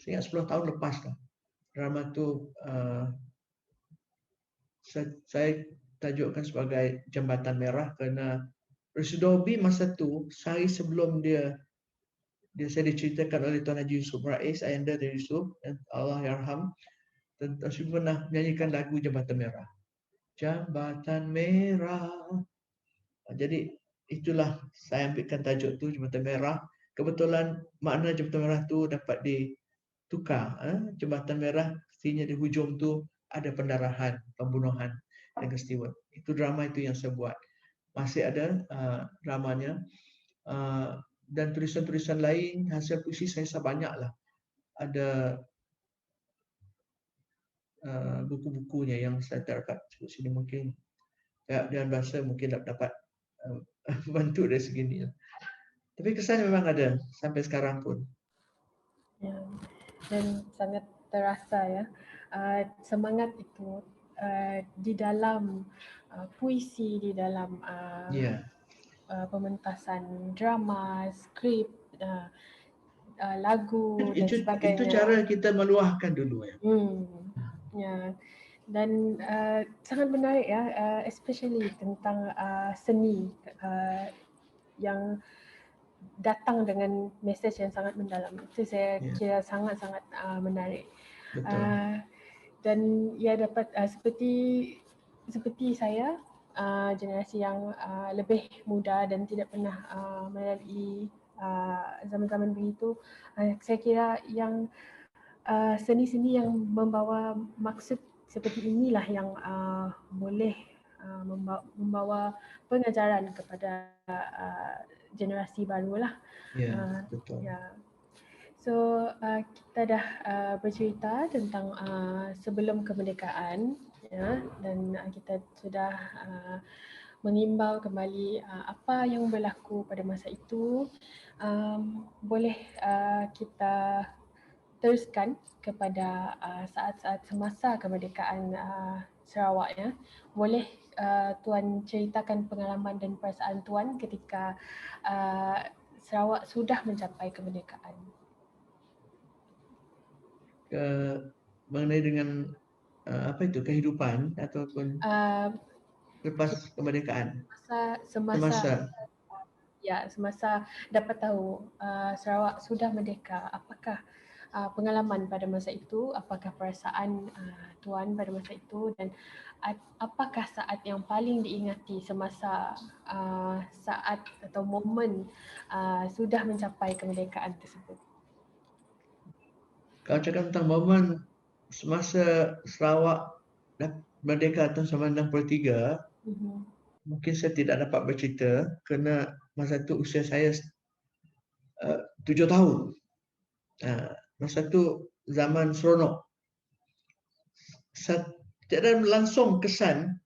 10 tahun lepas lah. Drama itu saya tajukkan sebagai Jambatan Merah kerana Rusidobi masa tu, sehari sebelum dia saya diceritakan oleh Tuan Haji Yusuf Rais, Ayanda dari Yusuf, Allah Yarham, dan Tuan pernah menyanyikan lagu Jambatan Merah. Jambatan Merah. Jadi itulah saya ambilkan tajuk tu, Jambatan Merah. Kebetulan makna Jambatan Merah tu dapat ditukar. Jambatan Merah artinya di hujung tu ada pendarahan, pembunuhan dan peristiwa. Itu drama itu yang saya buat. Masih ada dramanya. Dan tulisan-tulisan lain, hasil puisi saya banyaklah. Ada buku-bukunya yang saya tak dapat sebut sini, mungkin dengan bahasa mungkin dapat bantu dari segini. Tapi kesan memang ada sampai sekarang pun. Ya, dan sangat terasa ya semangat itu di dalam puisi, di dalam pementasan drama, skrip, lagu dan sebagainya. Itu cara kita meluahkan dulu ya. Ya, dan sangat menarik ya, especially tentang seni yang datang dengan mesej yang sangat mendalam. Itu saya kira sangat-sangat menarik. Dan ia dapat seperti saya, generasi yang lebih muda dan tidak pernah melalui zaman-zaman begitu, saya kira yang seni-seni yang membawa maksud seperti inilah yang boleh membawa pengajaran kepada generasi baru lah. Betul. So kita dah bercerita tentang sebelum kemerdekaan, ya, dan kita sudah mengimbau kembali apa yang berlaku pada masa itu. Boleh kita teruskan kepada saat-saat semasa kemerdekaan Sarawak ya. Boleh Tuan ceritakan pengalaman dan perasaan Tuan ketika Sarawak sudah mencapai kemerdekaan. Mengenai dengan apa itu, kehidupan ataupun Uh, lepas kemerdekaan semasa semasa. semasa dapat tahu Sarawak sudah merdeka, apakah pengalaman pada masa itu, apakah perasaan Tuan pada masa itu, dan apakah saat yang paling diingati semasa saat atau momen sudah mencapai kemerdekaan tersebut? Kalau cakap tentang momen semasa Sarawak merdeka tahun 1963, mungkin saya tidak dapat bercerita kerana masa itu usia saya 7 tahun. Masa itu zaman seronok. Tidak langsung kesan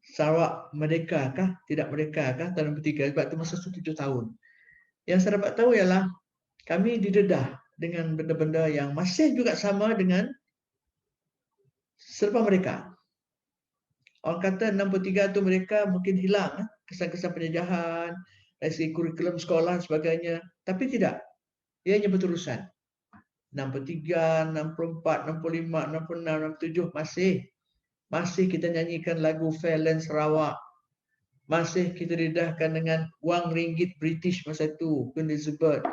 Sarawak merdeka kah, tidak merdeka kah tahun 1963, sebab itu masa itu 7 tahun. Yang saya dapat tahu ialah kami didedah dengan benda-benda yang masih juga sama dengan selepas merdeka. Orang kata 63 tu mereka mungkin hilang kesan-kesan penjajahan, dari segi kurikulum sekolah dan sebagainya. Tapi tidak. Ianya berterusan. 63, 64, 65, 66, 67 masih kita nyanyikan lagu Fairland Sarawak. Masih kita didedahkan dengan wang ringgit British masa itu, Queen Elizabeth.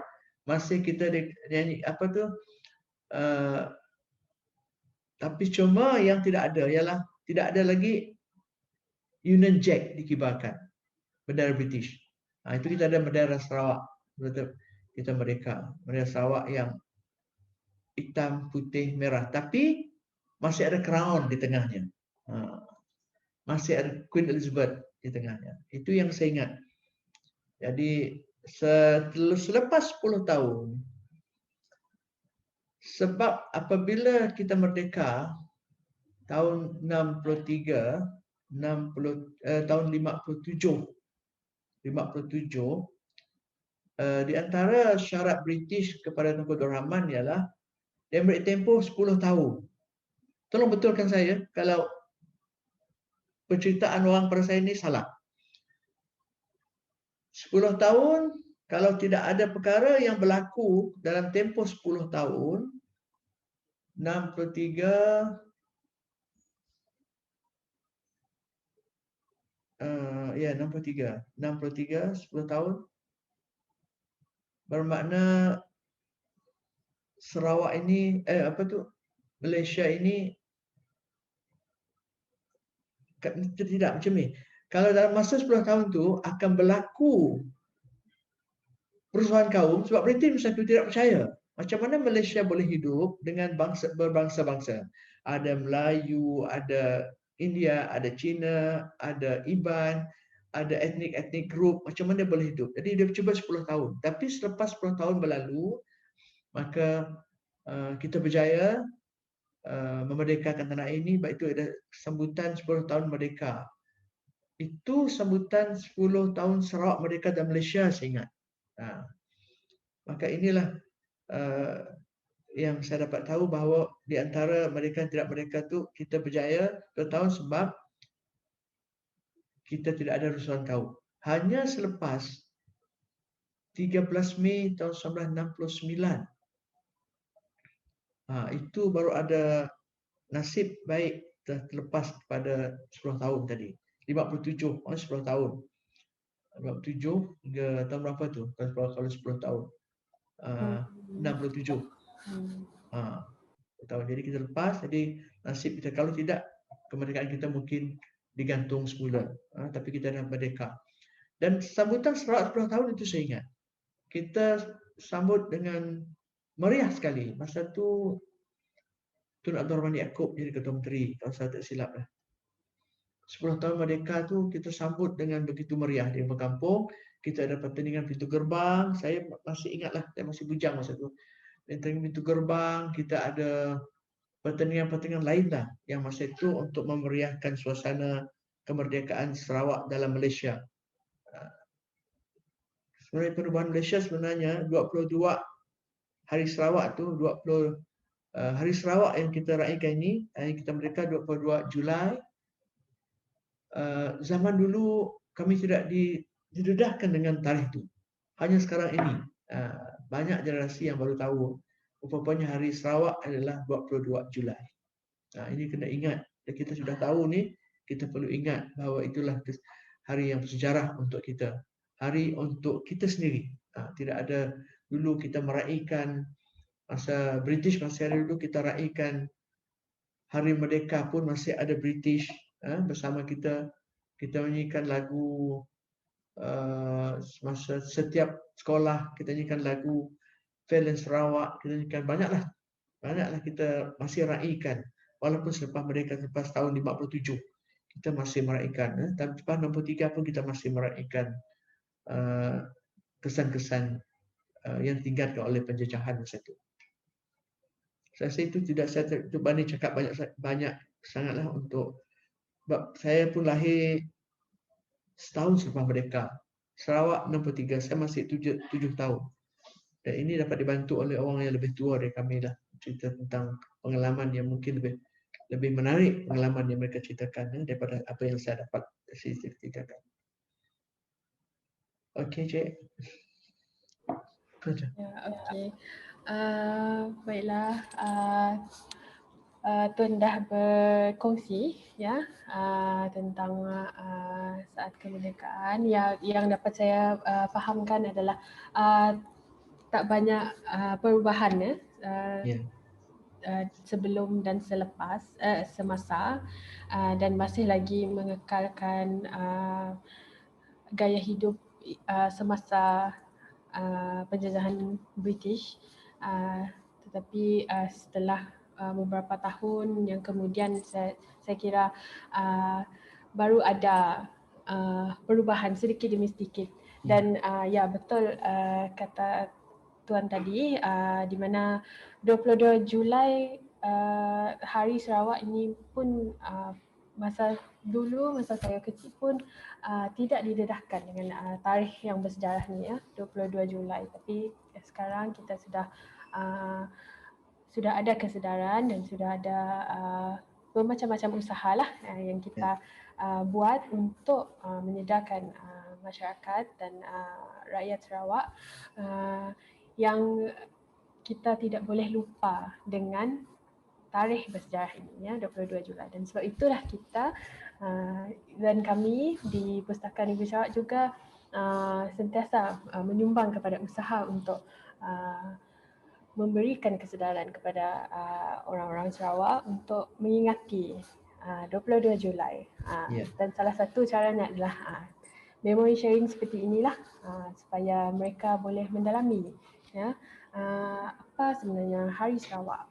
Masih kita nyanyi apa tu? Tapi cuma yang tidak ada ialah tidak ada lagi Union Jack dikibarkan, bendera British. Itu kita ada bendera Sarawak, betul kita merdeka, bendera Sarawak yang hitam, putih, merah. Tapi masih ada crown di tengahnya. Masih ada Queen Elizabeth di tengahnya. Itu yang saya ingat. Jadi selepas 10 tahun, sebab apabila kita merdeka tahun 63, tahun 57, di antara syarat British kepada Tunku Abdul Rahman ialah dia beri tempoh 10 tahun. Tolong betulkan saya kalau penceritaan orang pada saya ini salah. 10 tahun, kalau tidak ada perkara yang berlaku dalam tempoh 10 tahun, 63, 63, 10 tahun, bermakna Sarawak ini, Malaysia ini, tidak macam ni. Kalau dalam masa 10 tahun tu akan berlaku perusahaan kaum, sebab British masa itu tidak percaya. Macam mana Malaysia boleh hidup dengan berbangsa-bangsa. Ada Melayu, ada India, ada Cina, ada Iban, ada etnik-etnik group. Macam mana boleh hidup. Jadi dia cuba 10 tahun. Tapi selepas 10 tahun berlalu, maka kita berjaya memerdekakan tanah ini. Baik itu ada sambutan 10 tahun merdeka. Itu sambutan 10 tahun Sarawak merdeka dan Malaysia, saya ingat. Maka inilah yang saya dapat tahu bahawa di antara mereka yang tidak merdeka tu kita berjaya 2 tahun sebab kita tidak ada rusuhan kaum. Hanya selepas 13 Mei tahun 1969, itu baru ada nasib baik terlepas pada 10 tahun tadi. 57, 10 tahun. 57 hingga tahun berapa tu? Kalau 10 tahun. 67. Tahun. Jadi kita lepas, jadi nasib kita kalau tidak kemerdekaan kita mungkin digantung semula. Tapi kita dah merdeka. Dan sambutan Sarawak 10 tahun itu saya ingat. Kita sambut dengan meriah sekali. Masa tu Tun Abdul Rahman Yaakob jadi Ketua Menteri, kalau saya tak silap lah. 10 tahun merdeka tu kita sambut dengan begitu meriah di kampung. Kita ada pertandingan pintu gerbang. Saya masih ingatlah, saya masih bujang masa tu. Pertandingan pintu gerbang, kita ada pertandingan-pertandingan lain lah yang masa itu untuk memeriahkan suasana kemerdekaan Sarawak dalam Malaysia. Sebenarnya perubahan Malaysia sebenarnya 22 Hari Sarawak tu 20 Hari Sarawak yang kita raikan ini, yang kita merdeka 22 Julai. Zaman dulu kami tidak didedahkan dengan tarikh itu. Hanya sekarang ini banyak generasi yang baru tahu rupanya Hari Sarawak adalah 22 Julai. Ini kena ingat. Kita sudah tahu ni, kita perlu ingat bahawa itulah hari yang bersejarah untuk kita. Hari untuk kita sendiri. Tidak ada dulu kita meraihkan masa British, masih ada dulu kita raikan Hari Merdeka pun masih ada British bersama kita. Kita menyanyikan lagu masa setiap sekolah, kita nyanyikan lagu Valen Sarawak, kita nyanyikan banyaklah kita masih raikan. Walaupun selepas merdeka, selepas tahun 57, kita masih meraihkan. Dan selepas 63 pun kita masih meraihkan kesan-kesan yang tinggalkan oleh penjajahan masa itu. Saya rasa itu tidak saya berani cakap banyak sangatlah untuk sebab saya pun lahir setahun selepas merdeka. Sarawak 63, saya masih 7 tahun. Dan ini dapat dibantu oleh orang yang lebih tua dari kami lah. Cerita tentang pengalaman yang mungkin lebih menarik, pengalaman yang mereka ceritakan daripada apa yang saya dapat ceritakan. Okey, Cik. Ya, okey. Baiklah, Tuan dah berkongsi ya tentang saat kemerdekaan. Yang dapat saya fahamkan adalah tak banyak perubahan ya. Ya. Sebelum dan selepas semasa dan masih lagi mengekalkan gaya hidup semasa penjajahan British, tetapi setelah beberapa tahun yang kemudian saya kira baru ada perubahan sedikit demi sedikit. Dan ya betul kata Tuan tadi, di mana 22 Julai Hari Sarawak ini pun masa saya kecil pun tidak didedahkan dengan tarikh yang bersejarah ni ya, 22 Julai. Tapi sekarang kita sudah ada kesedaran dan sudah ada bermacam-macam usaha lah yang kita buat untuk menyedarkan masyarakat dan rakyat Sarawak yang kita tidak boleh lupa dengan tarikh bersejarah ini ya, 22 Julai. Dan sebab itulah kita dan kami di Pustakaan Negeri Sarawak juga sentiasa menyumbang kepada usaha untuk memberikan kesedaran kepada orang-orang Sarawak untuk mengingati 22 Julai. Dan salah satu caranya adalah memory sharing seperti inilah supaya mereka boleh mendalami ya apa sebenarnya Hari Sarawak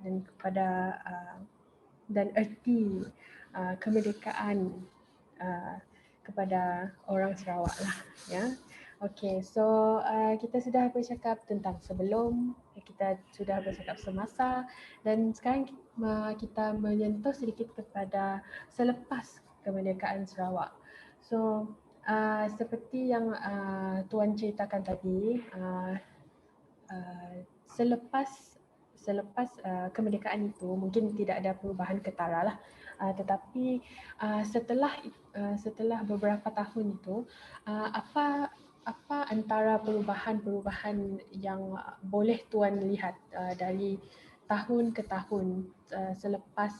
dan kepada dan erti kemerdekaan kepada orang Sarawak lah ya. Okey, so kita sudah bercakap tentang sebelum, kita sudah bercakap semasa dan sekarang kita menyentuh sedikit kepada selepas kemerdekaan Sarawak. So seperti yang Tuan ceritakan tadi, selepas kemerdekaan itu mungkin tidak ada perubahan ketara lah, tetapi setelah beberapa tahun itu apa antara perubahan-perubahan yang boleh Tuan lihat dari tahun ke tahun selepas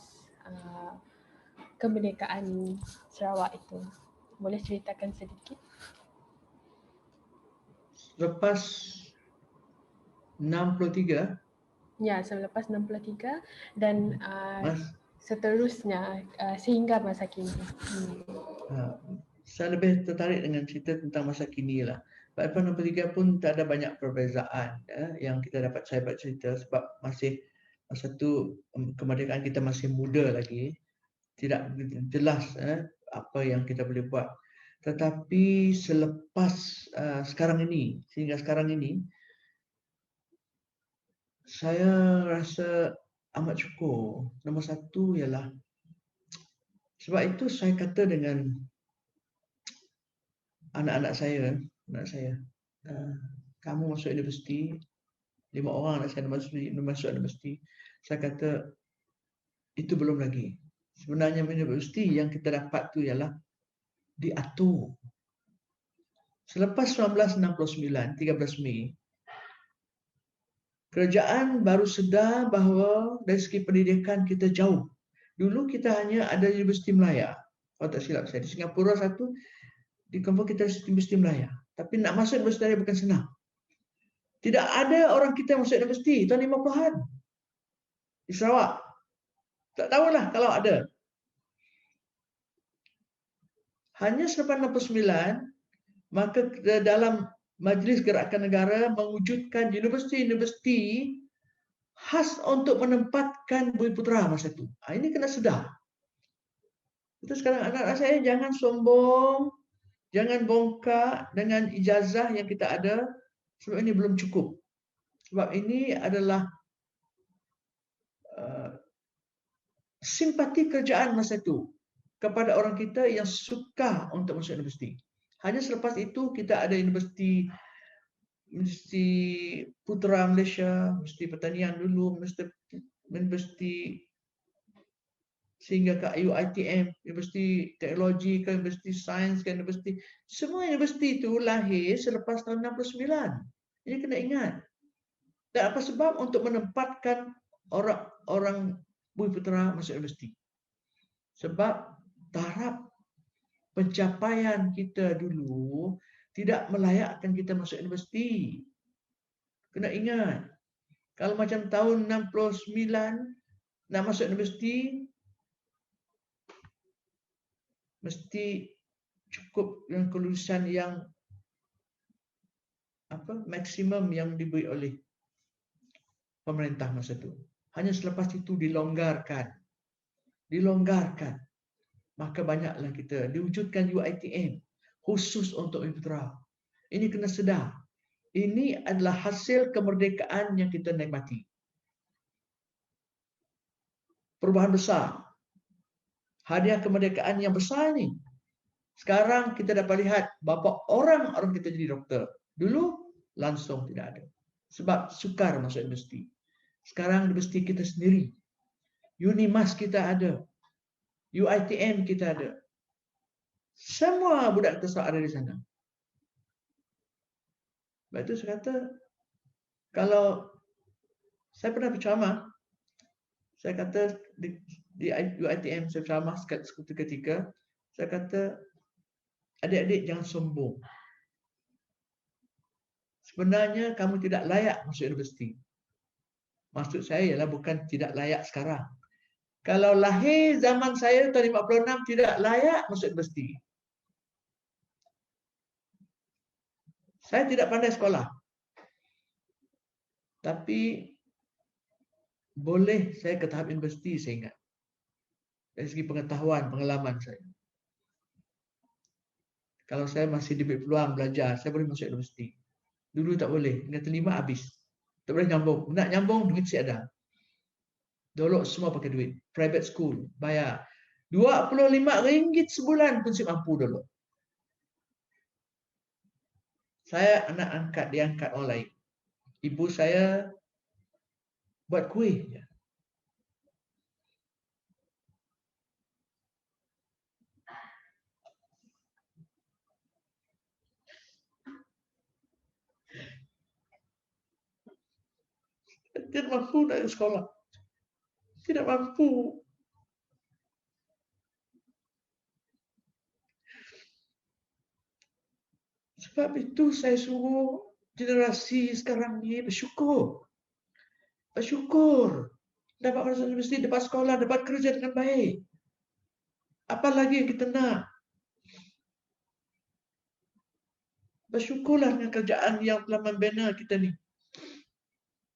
kemerdekaan Sarawak itu? Boleh ceritakan sedikit? Lepas 63? Ya, selepas 63 dan seterusnya sehingga masa kini. Saya lebih tertarik dengan cerita tentang masa kini lah. Lepas 63 pun tak ada banyak perbezaan yang kita dapat saya cerita sebab masih masa tu kemerdekaan kita masih muda lagi. Tidak jelas apa yang kita boleh buat. Tetapi selepas sekarang ini, sehingga sekarang ini, saya rasa amat syukur. Nombor satu ialah Sebab itu saya kata dengan anak-anak saya, kamu masuk universiti, 5 orang anak saya masuk universiti. Saya kata itu belum lagi. Sebenarnya universiti yang kita dapat tu ialah diatur. Selepas 1969, 13 Mei, kerajaan baru sedar bahawa dari segi pendidikan kita jauh. Dulu kita hanya ada Universiti Melaya. Kalau tak silap saya, di Singapura satu, di kampung kita Universiti Melaya. Tapi nak masuk Universiti Melaya bukan senang. Tidak ada orang kita masuk universiti tahun 50-an. Di Sarawak. Tak tahulah kalau ada. Hanya selepas 69, maka dalam Majlis Gerakan Negara mewujudkan universiti-universiti khas untuk menempatkan Bumi Putera masa itu. Ini kena sedar. Itu sekarang anak-anak saya jangan sombong, jangan bongkak dengan ijazah yang kita ada, sebab ini belum cukup. Sebab ini adalah simpati kerajaan masa itu kepada orang kita yang suka untuk masuk universiti. Hanya selepas itu kita ada universiti Putera Malaysia, Universiti Pertanian dulu, universiti sehingga ke UiTM, Universiti Teknologi ke Universiti Sains ke Universiti, semua universiti itu lahir selepas tahun 69. Ini kena ingat. Dan apa sebab untuk menempatkan orang Bumi Putera masuk universiti? Sebab taraf pencapaian kita dulu tidak melayakkan kita masuk universiti. Kena ingat. Kalau macam tahun 69 nak masuk universiti, mesti cukup dengan kelulusan yang maksimum yang diberi oleh pemerintah masa itu. Hanya selepas itu dilonggarkan. Maka banyaklah kita diwujudkan UiTM khusus untuk Bumi Putera. Ini kena sedar. Ini adalah hasil kemerdekaan yang kita nikmati. Perubahan besar. Hadiah kemerdekaan yang besar ni. Sekarang kita dapat lihat berapa orang kita jadi doktor. Dulu langsung tidak ada. Sebab sukar masuk universiti. Sekarang universiti kita sendiri. Unimas kita ada. UiTM kita ada. Semua budak kita ada di sana. Sebab itu saya kata, kalau saya pernah berceramah, saya kata di UiTM saya berceramah ketika, saya kata, adik-adik jangan sombong. Sebenarnya kamu tidak layak masuk universiti. Maksud saya ialah bukan tidak layak sekarang. Kalau lahir zaman saya tahun 56 tidak layak masuk universiti. Saya tidak pandai sekolah. Tapi boleh saya ke tahap universiti, saya ingat. Dari segi pengetahuan, pengalaman saya. Kalau saya masih diberi peluang belajar, saya boleh masuk universiti. Dulu tak boleh, dengan terlima habis. Tak boleh nyambung. Nak nyambung, duit saya ada. Dolok semua pakai duit. Private school, bayar. RM25 sebulan pun saya mampu dulu. Saya anak angkat, diangkat orang lain. Ibu saya buat kuih. Tidak mampu nak sekolah. Tidak mampu. Sebab itu saya suruh generasi sekarang ni bersyukur. Bersyukur. Dapat masuk universiti, dapat sekolah, dapat kerja dengan baik. Apa lagi yang kita nak? Bersyukurlah dengan kerjaan yang telah membina kita ni.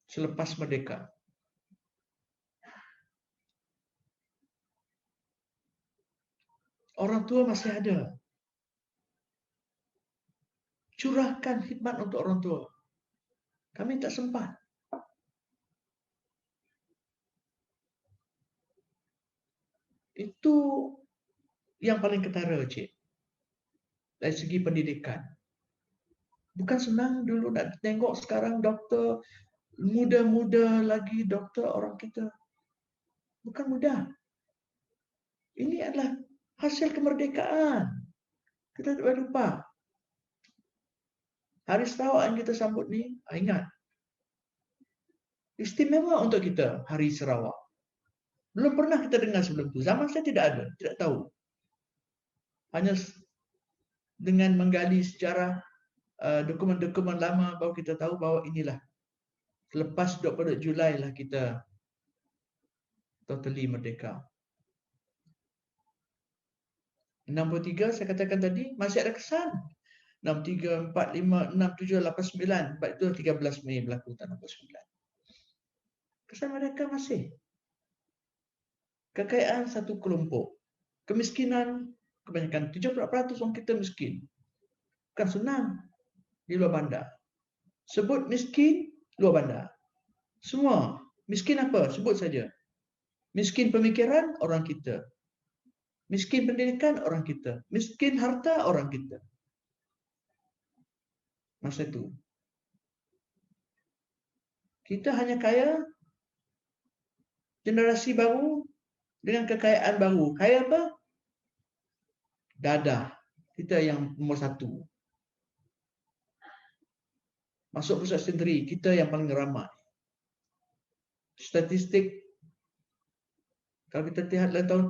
Selepas merdeka. Orang tua masih ada. Curahkan khidmat untuk orang tua. Kami tak sempat. Itu yang paling ketara, Cik, dari segi pendidikan. Bukan senang dulu nak tengok sekarang doktor muda-muda lagi, doktor orang kita. Bukan mudah. Ini adalah hasil kemerdekaan. Kita tak boleh lupa. Hari Sarawak yang kita sambut ni, ingat. Istimewa untuk kita, Hari Sarawak. Belum pernah kita dengar sebelum itu. Zaman saya tidak ada, tidak tahu. Hanya dengan menggali sejarah dokumen-dokumen lama baru kita tahu bahawa inilah selepas 20 Julai lah kita totally merdeka. 63 saya katakan tadi masih ada kesan. 63, 45, 6, 7, 8, 9. Sebab itu 13 Mei berlaku tahun 69. Kesan mereka masih. Kekayaan satu kelompok. Kemiskinan kebanyakan 70% orang kita miskin. Bukan senang di luar bandar. Sebut miskin luar bandar. Semua miskin apa? Sebut saja. Miskin pemikiran orang kita. Miskin pendidikan orang kita. Miskin harta orang kita. Masa itu. Kita hanya kaya generasi baru dengan kekayaan baru. Kaya apa? Dadah. Kita yang nomor 1. Masuk pusat sendiri, kita yang paling ramai. Statistik, kalau kita lihat dalam tahun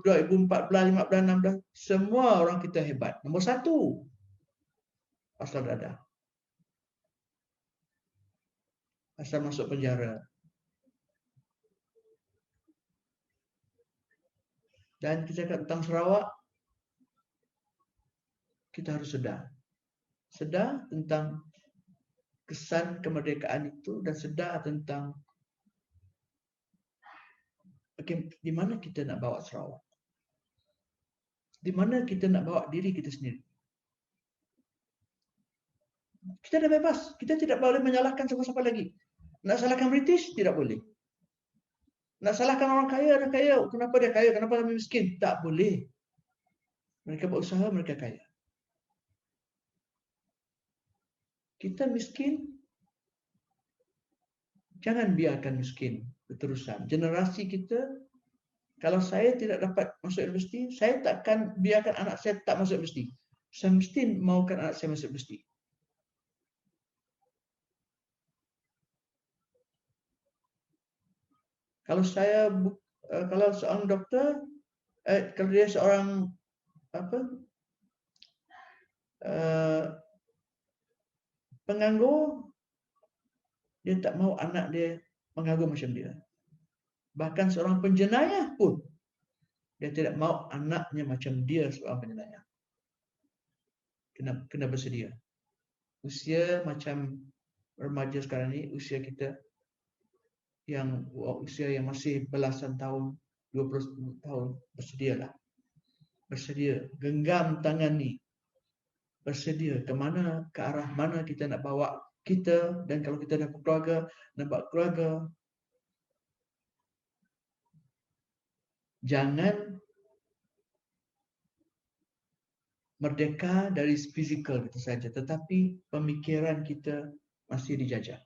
2014, 15, 16, semua orang kita hebat. Nomor 1. Pasal dadah. Pasal masuk penjara. Dan kita cakap tentang Sarawak, kita harus sedar. Sedar tentang kesan kemerdekaan itu dan sedar tentang di mana kita nak bawa Sarawak. Di mana kita nak bawa diri kita sendiri. Kita dah bebas. Kita tidak boleh menyalahkan siapa-siapa lagi. Nak salahkan British? Tidak boleh. Nak salahkan orang kaya? Kenapa dia kaya? Kenapa dia miskin? Tak boleh. Mereka berusaha, mereka kaya. Kita miskin, jangan biarkan miskin berterusan. Generasi kita, kalau saya tidak dapat masuk universiti, saya takkan biarkan anak saya tak masuk universiti. Saya mesti mahukan anak saya masuk universiti. Kalau saya, kalau seorang doktor, kalau dia seorang penganggur, dia tak mahu anak dia menganggur macam dia. Bahkan seorang penjenayah pun, dia tidak mahu anaknya macam dia seorang penjenayah. Kena bersedia. Usia macam remaja sekarang ni, usia kita yang usia yang masih belasan tahun, 20 tahun, bersedialah. Bersedia, genggam tangan ni. Bersedia ke mana, ke arah mana kita nak bawa kita, dan kalau kita dah berkeluarga, nak bawa keluarga. Jangan merdeka dari fizikal kita saja, tetapi pemikiran kita masih dijajah.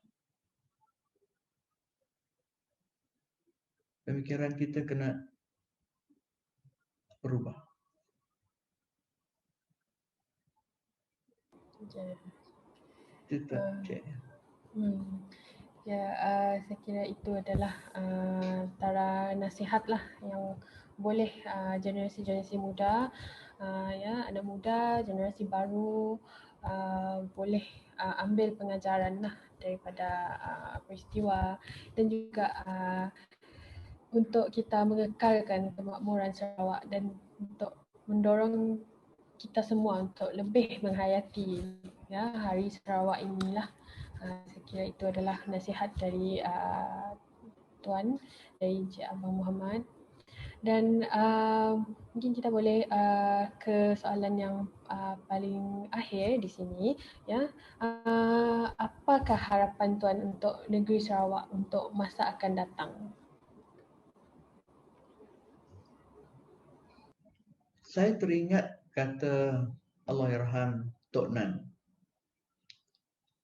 Pemikiran kita kena berubah. Kita cek. Ya, saya kira itu adalah antara nasihat lah yang boleh generasi-generasi muda, ya, anak muda, generasi baru boleh ambil pengajaran lah daripada peristiwa, dan juga untuk kita mengekalkan kemakmuran Sarawak dan untuk mendorong kita semua untuk lebih menghayati ya Hari Sarawak inilah. Saya kira itu adalah nasihat dari Tuan, dari Encik Abang Muhammad. Dan mungkin kita boleh ke soalan yang paling akhir di sini, ya. Apakah harapan Tuan untuk negeri Sarawak untuk masa akan datang? Saya teringat kata Allahyarham Tok Nan.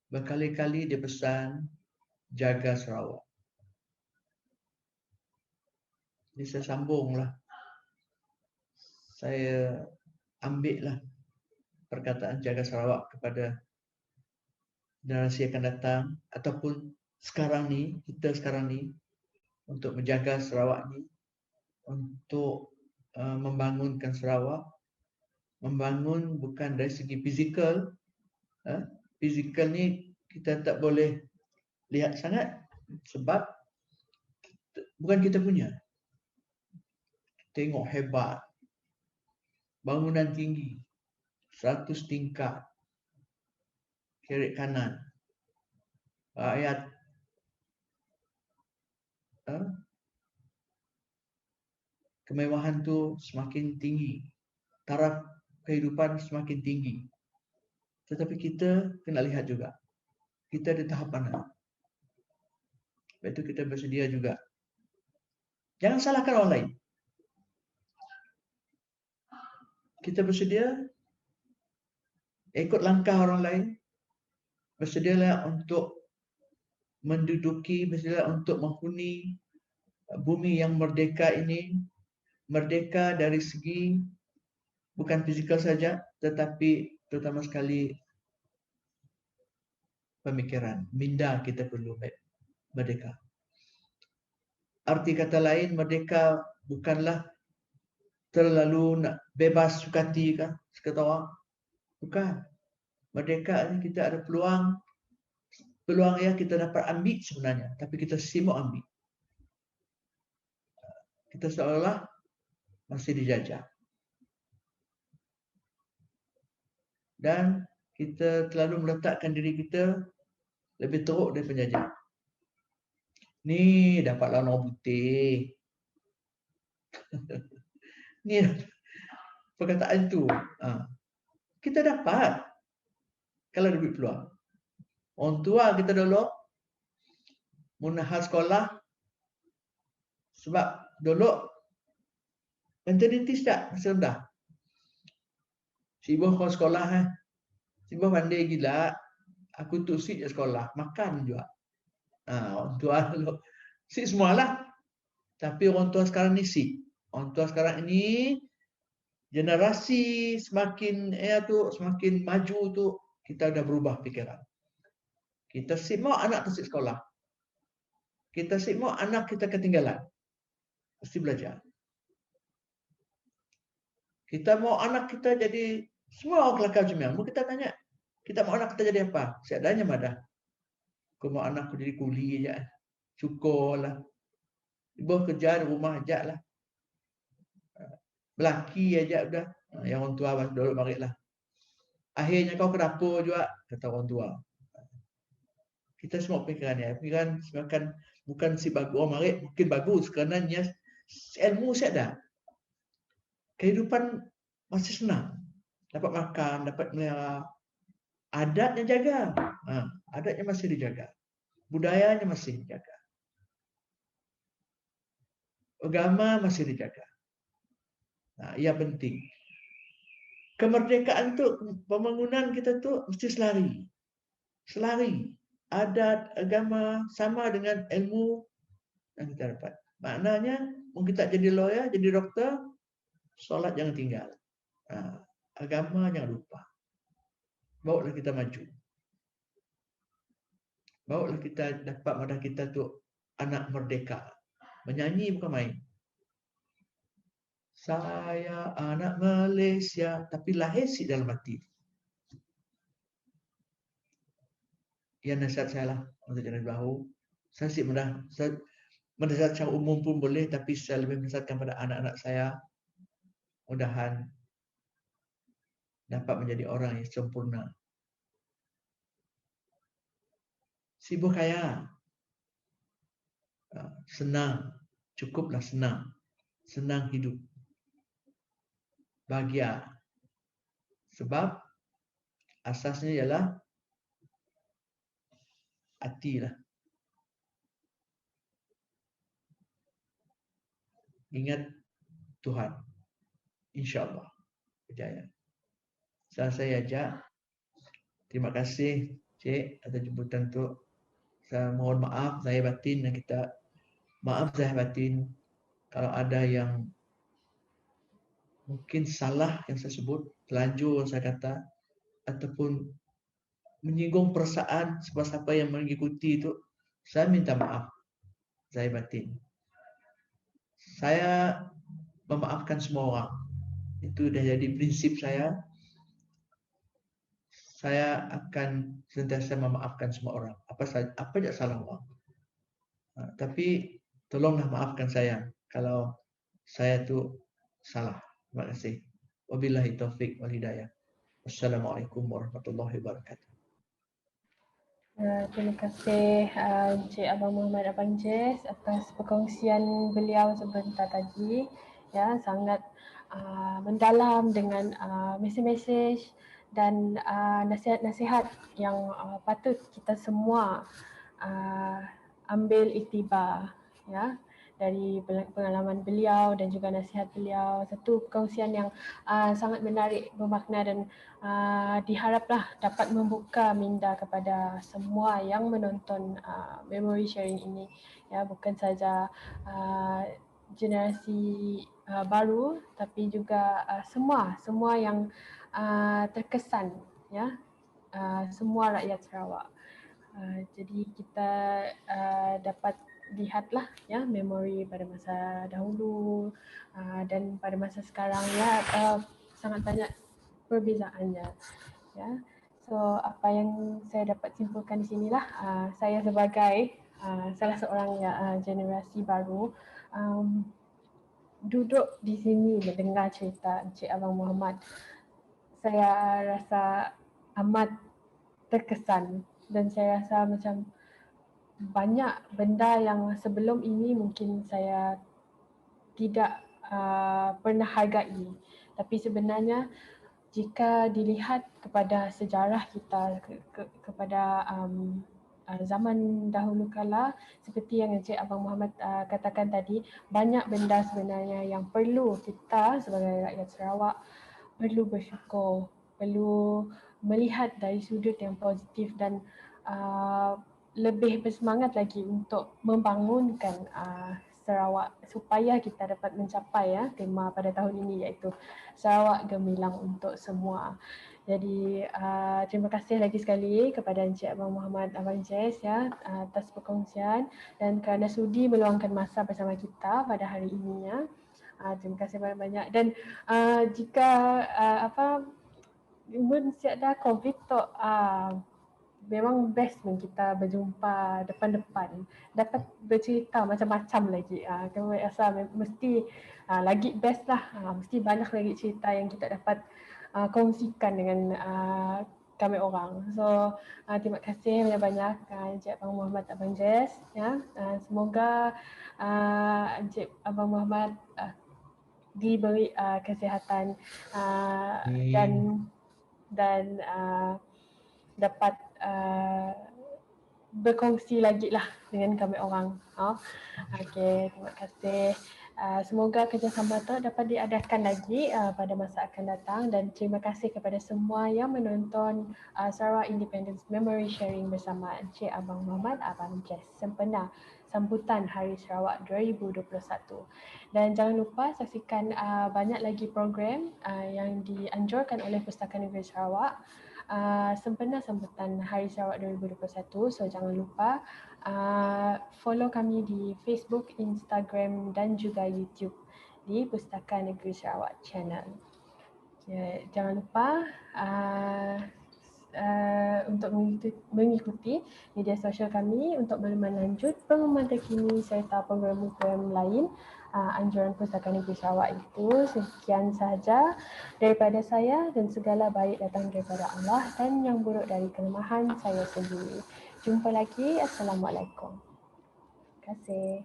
Berkali-kali dia pesan, jaga Sarawak. Jadi saya sambunglah. Saya ambillah perkataan jaga Sarawak kepada generasi akan datang ataupun sekarang ni, kita sekarang ni, untuk menjaga Sarawak ni, untuk membangunkan Sarawak. Membangun bukan dari segi fizikal. Fizikal ni kita tak boleh lihat sangat sebab bukan kita punya. Tengok hebat. Bangunan tinggi. 100 tingkat. Kiri kanan. Rakyat kemewahan tu semakin tinggi. Taraf kehidupan semakin tinggi. Tetapi kita kena lihat juga. Kita di tahap mana. Lepas itu kita bersedia juga. Jangan salahkan orang lain. Kita bersedia ikut langkah orang lain. Bersedialah untuk menduduki, bersedialah untuk menghuni bumi yang merdeka ini. Merdeka dari segi bukan fizikal saja, tetapi terutama sekali pemikiran. Minda kita perlu merdeka. Arti kata lain, merdeka bukanlah terlalu nak bebas sukati kah? Sekata orang. Bukan. Merdeka ni kita ada peluang. Peluang yang kita dapat ambil sebenarnya. Tapi kita sibuk ambil. Kita seolah masih dijajah. Dan kita terlalu meletakkan diri kita lebih teruk dari penjajah. Ni dapatlah orang putih. Ni perkataan tu. Kita dapat. Kalau ada peluang. Orang tua kita dulu menahal sekolah sebab dulu mentalitas tak masih rendah. Si ibu kau sekolah si ibu pandai gila. Aku tu si sekolah, makan juga. Orang tua dulu si semualah. Tapi orang tua sekarang ni si. Orang tua sekarang ini generasi semakin semakin maju tu kita dah berubah fikiran. Kita si mau anak tu si sekolah. Kita si mau anak kita ketinggalan. Mesti belajar. Kita mau anak kita jadi semua orang kelakar macam ni. Kita tanya, kita mau anak kita jadi apa? Seadanya madah. Aku mau anakku jadi kuli aja. Cukur lah. Ibu kerja di rumah aja lah. Belaki aja udah. Yang orang tua dulu marik lah. Akhirnya kau ke dapur juga, kata orang tua. Kita semua pikiran ya. Pikiran semakin bukan si bagus orang marik, mungkin bagus kerana ilmu saya ada. Kehidupan masih senang. Dapat makan, dapat melihara. Adatnya jaga. Adatnya masih dijaga. Budayanya masih dijaga. Agama masih dijaga. Ia penting. Kemerdekaan tu, pembangunan kita tu mesti selari. Selari. Adat, agama sama dengan ilmu yang kita dapat. Maknanya, mungkin kita jadi lawyer, jadi doktor, solat jangan tinggal. Agama jangan lupa. Bawalah kita maju. Bawalah kita dapat madah kita tu anak merdeka. Menyanyi bukan main. Saya anak Malaysia, tapi lahir si dalam hati. Yang nasihat saya lah untuk jangan bahu. Saya sih menasihat secara umum pun boleh, tapi saya lebih menasihatkan pada anak-anak saya. Mudahan dapat menjadi orang yang sempurna. Sibuk kaya. Senang. Cukuplah senang. Senang hidup. Bahagia. Sebab asasnya ialah hati lah. Ingat Tuhan. InsyaAllah. berjaya. Saya ajak. Terima kasih Cik atas jemputan tu. Saya mohon maaf saya batin dan kita maaf saya batin kalau ada yang mungkin salah yang saya sebut, telanjur saya kata, ataupun menyinggung perasaan siapa-siapa yang mengikuti itu, saya minta maaf saya batin. Saya memaafkan semua orang. Itu dah jadi prinsip saya. Saya akan sentiasa memaafkan semua orang. Apa saja, apa saja salah orang. Tapi tolonglah maafkan saya kalau saya tu salah. Terima kasih. Wabillahi taufik wal hidayah. Wassalamualaikum warahmatullahi wabarakatuh. Terima kasih Encik Abang Muhammad Abang Jess atas perkongsian beliau sebentar tadi. Ya, sangat mendalam dengan mesej-mesej dan nasihat-nasihat yang patut kita semua ambil iktibar, ya, dari pengalaman beliau dan juga nasihat beliau. Satu perkongsian yang sangat menarik, bermakna dan diharaplah dapat membuka minda kepada semua yang menonton memory sharing ini, ya, bukan saja generasi baru tapi juga semua yang terkesan, ya, semua rakyat Sarawak. Jadi kita dapat lihatlah, ya, memori pada masa dahulu dan pada masa sekarang, ya, sangat banyak perbezaannya, ya. So apa yang saya dapat simpulkan di sinilah, saya sebagai salah seorang generasi baru duduk di sini mendengar cerita Encik Abang Muhammad, saya rasa amat terkesan dan saya rasa macam banyak benda yang sebelum ini mungkin saya tidak pernah hargai, tapi sebenarnya jika dilihat kepada sejarah kita kepada zaman dahulu kala, seperti yang Encik Abang Muhammad katakan tadi, banyak benda sebenarnya yang perlu kita sebagai rakyat Sarawak perlu bersyukur, perlu melihat dari sudut yang positif dan lebih bersemangat lagi untuk membangunkan Sarawak supaya kita dapat mencapai tema pada tahun ini, iaitu Sarawak Gemilang untuk semua. Jadi terima kasih lagi sekali kepada Encik Abang Muhammad Abang Jess, ya, atas perkongsian dan kerana sudi meluangkan masa bersama kita pada hari ini, ya. Terima kasih banyak-banyak dan jika mun siap dah COVID tu memang best pun kita berjumpa depan-depan, dapat bercerita macam-macam lagi. Kamu rasa mesti lagi best lah, mesti banyak lagi cerita yang kita dapat kongsikan dengan kami orang. So terima kasih banyak-banyak Encik Abang Muhammad Abang Jess, ya. Semoga Encik Abang Muhammad diberi kesihatan dan dapat berkongsi lagi lah dengan kami orang. Okey, terima kasih. Semoga kerjasama itu dapat diadakan lagi pada masa akan datang dan terima kasih kepada semua yang menonton Sarawak Independence Memory Sharing bersama Encik Abang Muhammad Abang Jess sempena sambutan Hari Sarawak 2021. Dan jangan lupa saksikan banyak lagi program yang dianjurkan oleh Pustakaan Negeri Sarawak sempena sambutan Hari Sarawak 2021. So jangan lupa follow kami di Facebook, Instagram dan juga YouTube di Pustakaan Negeri Sarawak Channel. Jangan lupa untuk mengikuti media sosial kami untuk makluman lanjut, pengumuman terkini serta program-program lain anjuran Pustakaan Negeri Sarawak itu. Sekian sahaja daripada saya dan segala baik datang daripada Allah dan yang buruk dari kelemahan saya sendiri. Jumpa lagi. Assalamualaikum. Terima kasih.